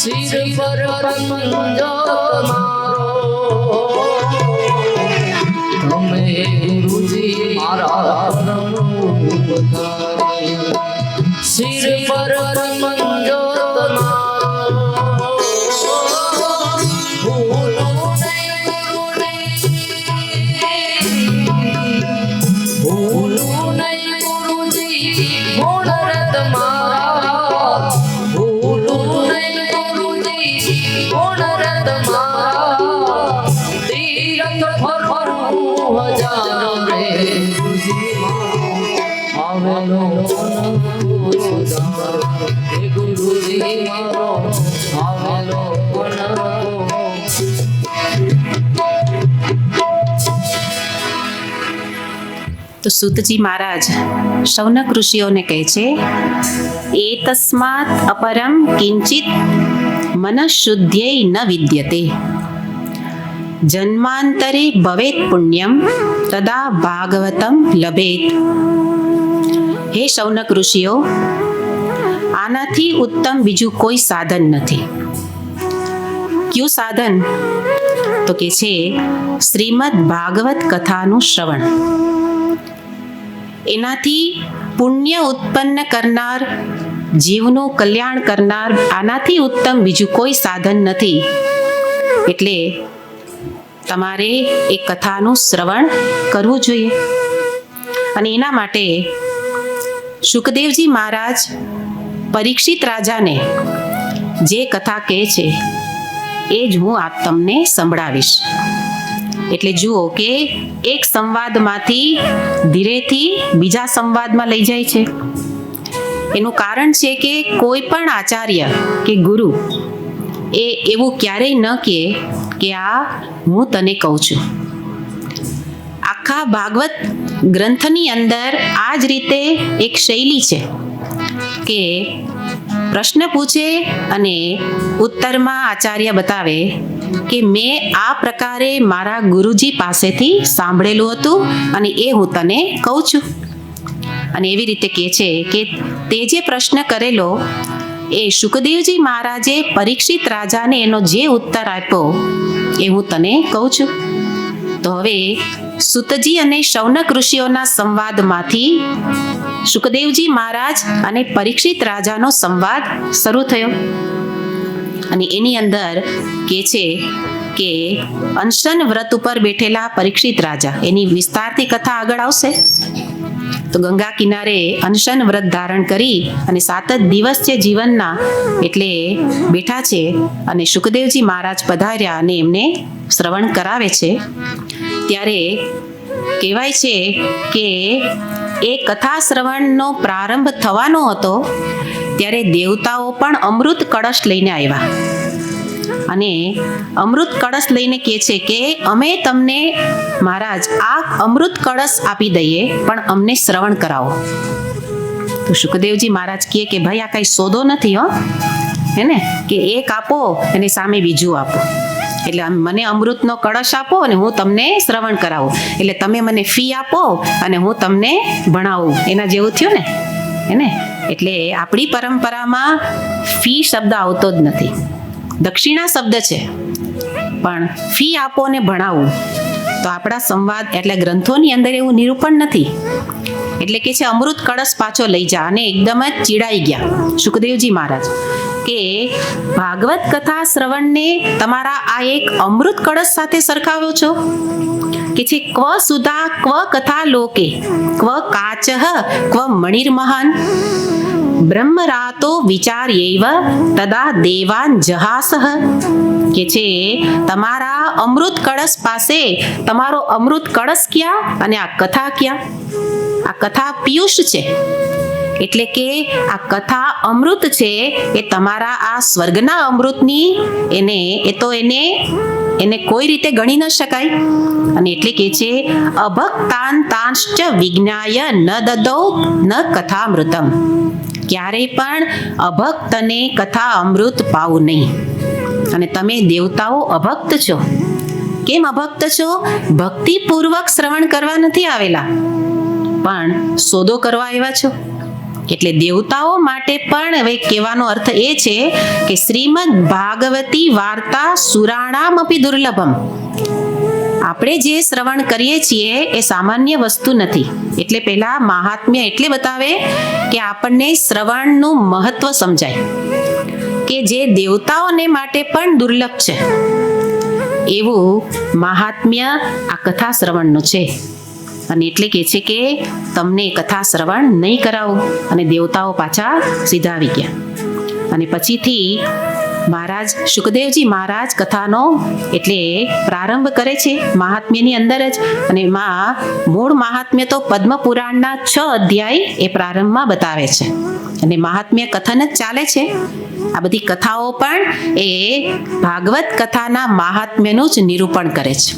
સિર પર પંજો મારો તમે ગુરુજી મારા સિર પર પંજો તો સૂતજી મહારાજ શૌનક ઋષિઓને કહે છે, એ તસ્માત અપરમ કિંચિત મનઃશુદ્ધ્યૈ ન વિદ્યતે જન્માંતરે ભવેત પુણ્યમ તદા ભાગવતમ લભેત. હે શૌનક ઋષિઓ, આનાથી ઉત્તમ બીજું કોઈ સાધન નથી. કયું સાધન? તો કે છે શ્રીમદ ભાગવત કથાનું શ્રવણ. એનાથી પુણ્ય ઉત્પન્ન કરનાર, જીવનું કલ્યાણ કરનાર આનાથી ઉત્તમ બીજું કોઈ સાધન નથી. એટલે તમારે એ કથાનું શ્રવણ કરવું જોઈએ. અને એના માટે શુકદેવજી મહારાજ પરીક્ષિત રાજાને જે કથા કહે છે એ જ હું આપ તમને સંભળાવીશ. એટલે જુઓ કે એક સંવાદમાંથી ધીરેથી બીજા સંવાદમાં લઈ જાય છે. એનું કારણ છે કે કોઈ પણ આચાર્ય કે ગુરુ એ એવું ક્યારેય ન કહે કે આ હું તને કહું છું. આખા ભાગવત ગ્રંથની અંદર આ જ રીતે એક શૈલી છે કે પ્રશ્ન પૂછે અને ઉત્તરમાં આચાર્ય બતાવે કે મેં આ પ્રકારે મારા ગુરુજી પાસેથી સાંભળેલું હતું અને એ હું તને કહું છું. અને એવી રીતે કહે છે કે તે જે પ્રશ્ન કરેલો એ શુકદેવજી મહારાજે પરીક્ષિત રાજાને એનો જે ઉત્તર આપ્યો એ હું તને કહું છું. તો હવે સૂતજી અને શૌનક ઋષિઓના સંવાદમાંથી શુકદેવજી મહારાજ અને પરીક્ષિત રાજાનો સંવાદ શરૂ થયો. અને એની અંદર કહે છે કે અનશન વ્રત ઉપર બેઠેલા પરીક્ષિત રાજા, એની વિસ્તારથી કથા આગળ આવશે. તો ગંગા કિનારે અનશન વ્રત ધારણ કરી અને 7 જ દિવસ છે જીવનના, એટલે બેઠા છે. અને શુકદેવજી મહારાજ પધાર્યા અને એમને શ્રવણ કરાવે છે. ત્યારે કહેવાય છે કે એ કથા શ્રવણનો પ્રારંભ થવાનો હતો ત્યારે દેવતાઓ પણ અમૃત કળશ લઈને આવ્યા. અને અમૃત કળશ લઈને કહે છે કે અમે તમને મહારાજ આ અમૃત કળશ આપી દઈએ પણ અમને શ્રવણ કરાવો. તો શુકદેવજી મહારાજ કહે કે ભાઈ આ કઈ સોદો નથી હો, હે ને, કે એક આપો એની સામે બીજું આપો. એટલે મને અમૃતનો કળશ આપો અને હું તમને શ્રવણ કરાવું, એટલે તમે મને ફી આપો અને હું તમને ભણાવું, એના જેવું થયું ને. એટલે આપણી પરંપરામાં ફી શબ્દ આવતો જ નથી. દક્ષિણા શબ્દ છે, પણ ફી આપો ને ભણાવું તો આપણા સંવાદ એટલે ગ્રંથોની અંદર એવું નિરૂપણ નથી. એટલે કે છે અમૃત કળશ પાછો લઈ જા, અને એકદમ જ ચીડાઈ ગયા સુખદેવજી મહારાજ કે ભાગવત કથા શ્રવણને તમારા આ એક અમૃત કળશ સાથે સરખાવ્યો છો કે છે ક્વ સુધા ક્વ કથા લોકે ક્વ કાચઃ ક્વ મણિર્મહાન બ્રહ્મરાતો વિચાર્યૈવ તદા દેવાન જહાસઃ કે છે તમારા અમૃત કળશ પાસે તમારો અમૃત કળશ ક્યાં અને આ કથા ક્યાં? આ કથા પિયુષ છે, એટલે કે આ કથા અમૃત છે એ તમારા આ સ્વર્ગના અમૃતની એને કોઈ રીતે ગણી ન શકાય. અને એટલે કે છે અભક્તાન તાંશ્ચ વિજ્ઞાય ન દદૌ ન કથામૃતમ, ક્યારેય પણ અભક્તને કથા અમૃત પાવું નહીં. અને તમે દેવતાઓ અભક્ત છો. કેમ અભક્ત છો? ભક્તિપૂર્વક શ્રવણ કરવા નથી આવેલા, પણ સોદો કરવા આવ્યા છો. એટલે દેવતાઓ માટે પણ હવે કહેવાનો અર્થ એ છે કે શ્રીમદ ભાગવતી વાર્તા સુરાણામપી દુર્લભમ. આપણે જે શ્રવણ કરીએ છીએ એ સામાન્ય વસ્તુ નથી. એટલે પહેલા મહાત્મ્ય એટલે બતાવે કે આપણને શ્રવણનું મહત્વ સમજાય, કે જે દેવતાઓને માટે પણ દુર્લભ છે એવું મહાત્મ્ય આ કથા શ્રવણનું છે. અને એટલે કે છે કે તમને કથા શ્રવણ નહીં કરાવું, અને દેવતાઓ પાછા સીધા આવી ગયા. અને પછીથી મહારાજ સુખદેવજી મહારાજ કથાનો એટલે પ્રારંભ કરે છે મહાત્મ્યની અંદર જ. અને એમાં મૂળ મહાત્મ્ય તો પદ્મ પુરાણના 6 અધ્યાય એ પ્રારંભમાં બતાવે છે, અને મહાત્મ્ય કથન જ ચાલે છે. આ બધી કથાઓ પણ એ ભાગવત કથાના મહાત્મ્યનું જ નિરૂપણ કરે છે.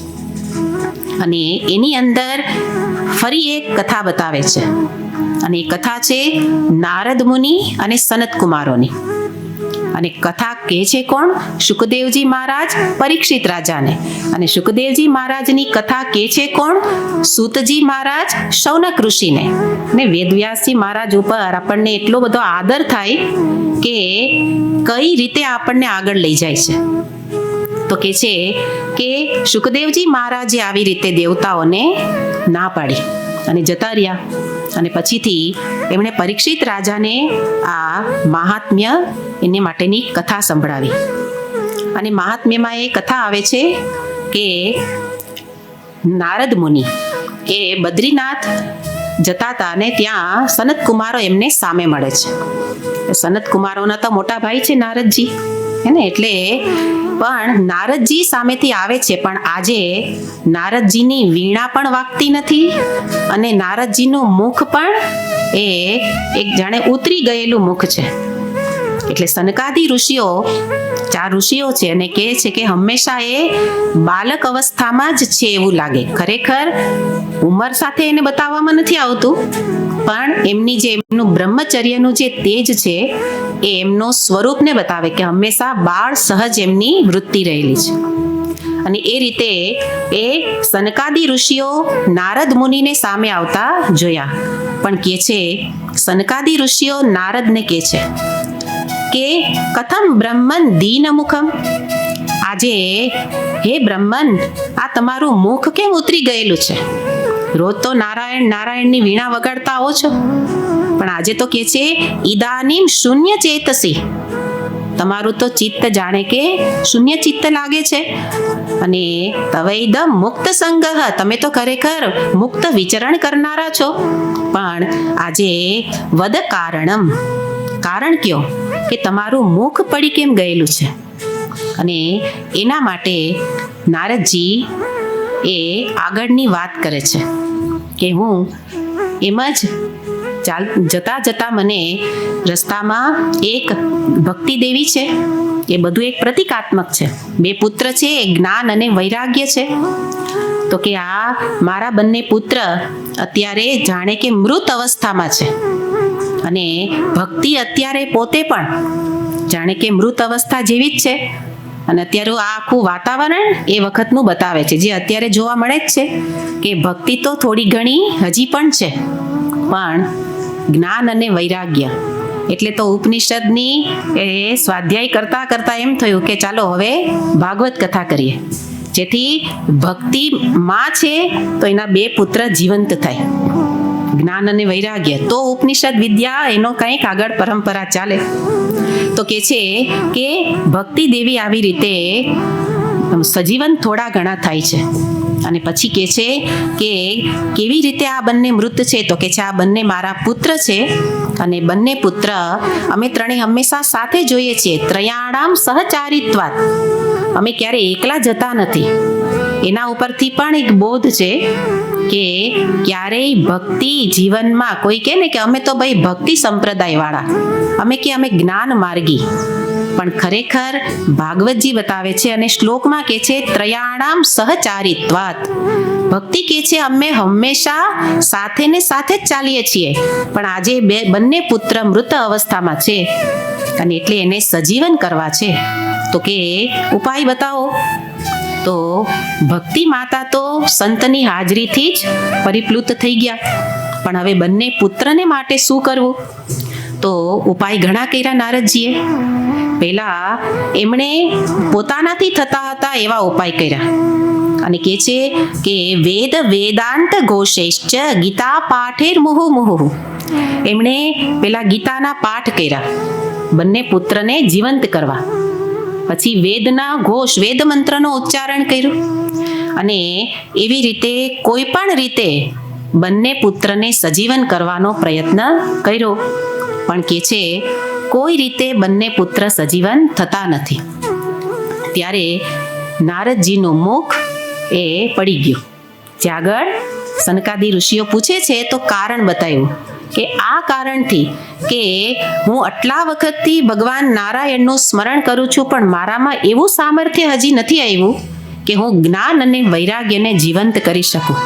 અને એની અંદર ફરી એક કથા બતાવે છે, અને એ કથા છે નારદ મુનિ અને સનત કુમારોની. અને કથા કહે છે કોણ? સુખદેવજી મહારાજ પરીક્ષિત રાજાને. અને સુખદેવજી મહારાજની કથા કહે છે કોણ? સૂતજી મહારાજ શૌનક ઋષિને. ને વેદવ્યાસજી મહારાજ ઉપર આપણને એટલો બધો આદર થાય કે કઈ રીતે આપણને આગળ લઈ જાય છે. તો કે છે કે સુખદેવજી મહારાજે આવી રીતે દેવતાઓને ના પાડી અને જતા રહ્યા. અને પછીથી એમણે પરીક્ષિત રાજાને આ મહાત્મ્ય એને માટેની કથા સંભળાવી. અને મહાત્મ્યમાં એ કથા આવે છે કે નારદ મુનિ એ બદ્રીનાથ જતા હતા, અને ત્યાં સનત કુમારો એમને સામે મળે છે. સનત કુમારોના તો મોટા ભાઈ છે નારદજી, હે ને. એટલે પણ નારદજી સામેથી આવે છે, પણ આજે નારદજીની વીણા પણ વાગતી નથી, અને નારદજીનું મુખ પણ એ એક જાણે ઉતરી ગયેલું મુખ છે. એટલે સનકાદી ઋષિઓ 4 ઋષિઓ છે, અને કહે છે કે હંમેશા એ બાલક અવસ્થામાં જ છે એવું લાગે. ખરેખર ઉંમર સાથે એને બતાવવામાં નથી આવતું, પણ એમનું બ્રહ્મચર્યનું જે તેજ છે એ એમનો સ્વરૂપને બતાવે કે હંમેશા બાળ સહજ એમની વૃત્તિ રહેલી છે. અને એ રીતે એ સનકાદી ઋષિઓ નારદ મુનિને સામે આવતા જોયા. પણ કહે છે સનકાદી ઋષિઓ નારદને કહે છે કે કથમ બ્રહ્મન દીન મુખમ, આજે હે બ્રહ્મન આ તમારું મુખ કેમ ઉતરી ગયેલું છે? રોજ તો નારાયણ નારાયણની વીણા વગાડતા આવો છો, પણ આજે તો કે છે ઈદાનીમ શૂન્ય ચેતસી, તમારું તો ચિત્ત જાણે કે શૂન્ય ચિત્ત લાગે છે. અને તવૈદમ મુક્ત સંગહ, તમે તો ખરેખર મુક્ત વિચરણ કરનારા છો, પણ આજે વદ કારણમ, કારણ કયો કે તમારું મુખ પડી કેમ ગયેલું છે? અને એના માટે નારદજી એ આગળની વાત કરે છે કે હું એમ જ જતા જતા મને રસ્તામાં એક ભક્તિ દેવી છે, એ બધું એક પ્રતિકાત્મક છે. 2 પુત્ર છે, જ્ઞાન અને વૈરાગ્ય છે. તો કે આ મારા બંને પુત્ર અત્યારે જાણે કે મૃત અવસ્થામાં છે, અને ભક્તિ અત્યારે પોતે પણ જાણે કે મૃત અવસ્થા જેવી જ છે. અને અત્યારે આ આખું વાતાવરણ એ વખતનું બતાવે છે, જે અત્યારે જોવા મળે જ છે કે ભક્તિ તો થોડી ઘણી હજી પણ છે, પણ જ્ઞાન અને વૈરાગ્ય એટલે તો ઉપનિષદની એ સ્વાધ્યાય કરતા કરતા એમ થયું કે ચાલો હવે ભાગવત કથા કરીએ, જેથી ભક્તિ માં છે તો એના 2 પુત્ર જીવંત થાય, જ્ઞાન અને વૈરાગ્ય. તો ઉપનિષદ વિદ્યા એનો કંઈક આગળ પરંપરા ચાલે. તો કે છે કે ભક્તિ દેવી આવી રીતે સજીવન થોડા ઘણા થાય છે. અને પછી કે છે કે કેવી રીતે આ બંને મૃત છે, તો કે છે આ બંને મારા પુત્ર છે, અને બંને પુત્ર અમે ત્રણે હંમેશા સાથે જોઈએ છીએ. ત્રયાણામ સહચારિત્વાત, અમે ક્યારે એકલા જતા નથી. એના ઉપરથી પણ એક બોધ છે કે ક્યારેય ભક્તિ જીવનમાં કોઈ કહે ને કે અમે તો ભાઈ ભક્તિ સંપ્રદાય વાળા, અમે જ્ઞાન માર્ગી, પણ ખરેખર ભાગવતજી બતાવે છે અને શ્લોકમાં કે છે ત્રયાણામ સહચારિત્વાત. ભક્તિ કે છે અમે હંમેશા સાથે ને સાથે જ ચાલીએ છીએ, પણ આજે બંને પુત્ર મૃત અવસ્થામાં છે અને એટલે એને સજીવન કરવા છે. તો કે ઉપાય બતાવો. તો ભક્તિ માતા તો સંતની હાજરીથી જ પરિપ્લુત થઈ ગયા, પણ હવે બંને પુત્રને માટે શું કરવું? તો ઉપાય ઘણા કર્યા નારદજીએ. પહેલા એમણે પોતાનાથી થતા હતા એવા ઉપાય કર્યા, અને કે છે કે વેદ વેદાંત ઘોષેશ્ચ ગીતા પાઠેર મુહુ મુહુ. એમણે પેલા ગીતાના પાઠ કર્યા બંને પુત્રને જીવંત કરવા. પછી વેદના ઘોષ, વેદ મંત્રનો ઉચ્ચારણ કર્યું, અને એવી રીતે કોઈ પણ રીતે બંને પુત્રને સજીવન કરવાનો પ્રયત્ન કર્યો. પણ કે છે કોઈ રીતે બંને પુત્ર સજીવન થતા નથી. ત્યારે નારદજીનું મુખ એ પડી ગયું. જે આગળ સનકાદી ઋષિઓ પૂછે છે તો કારણ બતાવ્યું કે આ કારણથી કે હું આટલા વખતથી ભગવાન નારાયણનું સ્મરણ કરું છું, પણ મારામાં એવું સામર્થ્ય હજી નથી આવ્યું કે હું જ્ઞાન અને વૈરાગ્યને જીવંત કરી શકું.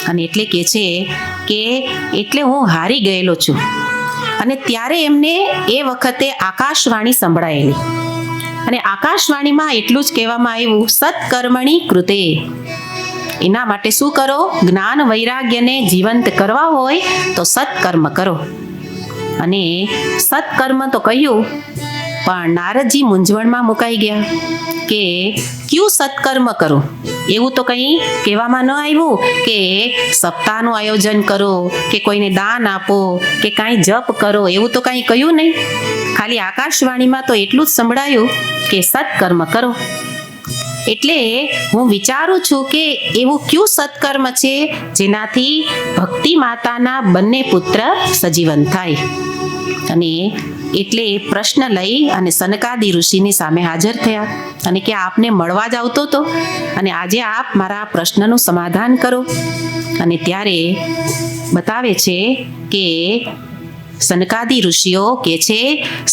અને એટલે કે છે કે એટલે હું હારી ગયેલો છું. અને ત્યારે એમને એ વખતે આકાશવાણી સંભળાયેલી, અને આકાશવાણીમાં એટલું જ કહેવામાં આવ્યું સત્કર્મણી કૃતે. એના માટે શું કરો? જ્ઞાન વૈરાગ્યને જીવંત કરવા હોય તો સત્કર્મ કરો. અને સત્કર્મ તો કહ્યું, પણ નારદજી મૂંઝવણમાં મુકાઈ ગયા કે ક્યું સત્કર્મ કરું? એવું તો કંઈ કહેવામાં ન આવ્યું કે સપ્તાહનું આયોજન કરો કે કોઈને દાન આપો કે કાંઈ જપ કરો, એવું તો કાંઈ કહ્યું નહીં. ખાલી આકાશવાણીમાં તો એટલું જ સંભળાયું કે સત્કર્મ કરો. એટલે હું વિચારું છું કે એવું કયું સત્કર્મ છે જેનાથી ભક્તિ માતાના બંને પુત્ર સજીવન થાય. અને એટલે એ પ્રશ્ન લઈ અને સનકાદી ઋષિની સામે હાજર થયા અને કે આપને મળવા જ આવતો હતો, અને આજે આપ મારા પ્રશ્નનું સમાધાન કરો. અને ત્યારે બતાવે છે કે સનકાદી ઋષિઓ કે છે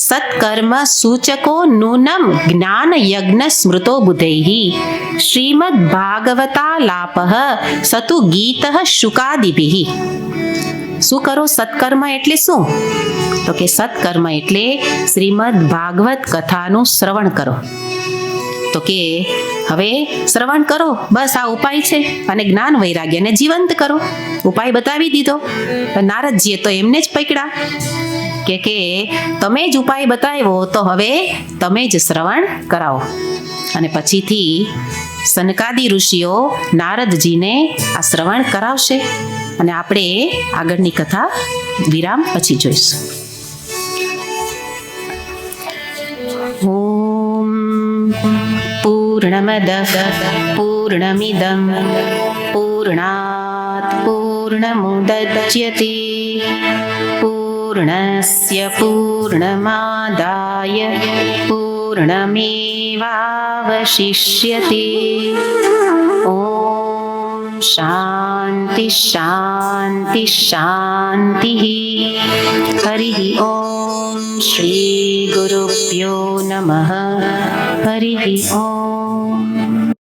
સત્કર્મ સૂચકો નૂનમ જ્ઞાન યજ્ઞ સ્મૃતો બુધૈ શ્રીમદ ભાગવતા લાપઃ સતુ ગીત શુકાદિભિ. શું કરો? સત્કર્મ એટલે શું? તો કે સત્કર્મ એટલે શ્રીમદ ભાગવત કથાનું શ્રવણ કરો. તો કે હવે શ્રવણ કરો, બસ આ ઉપાય છે, અને જ્ઞાન વૈરાગ્યને જીવંત કરો. ઉપાય બતાવી દીધો. નારદજીએ તો એમને જ પકડ્યા કે તમે જ ઉપાય બતાવ્યો તો હવે તમે જ શ્રવણ કરાવો. અને પછીથી સનકાદી ઋષિઓ નારદજીને આ શ્રવણ કરાવશે, અને આપણે આગળની કથા વિરામ પછી જોઈશું. ઓમ પૂર્ણમદ પૂર્ણમિદં પૂર્ણાત પૂર્ણમુદચ્યતે પૂર્ણસ્ય પૂર્ણમાદાય પૂર્ણમેવાવશિષ્યતે. ઓમ શાંતિ શાંતિ શાંતિ. હરિ ઓમ શ્રી ગુરુભ્યો નમઃ. હરિ ઓમ.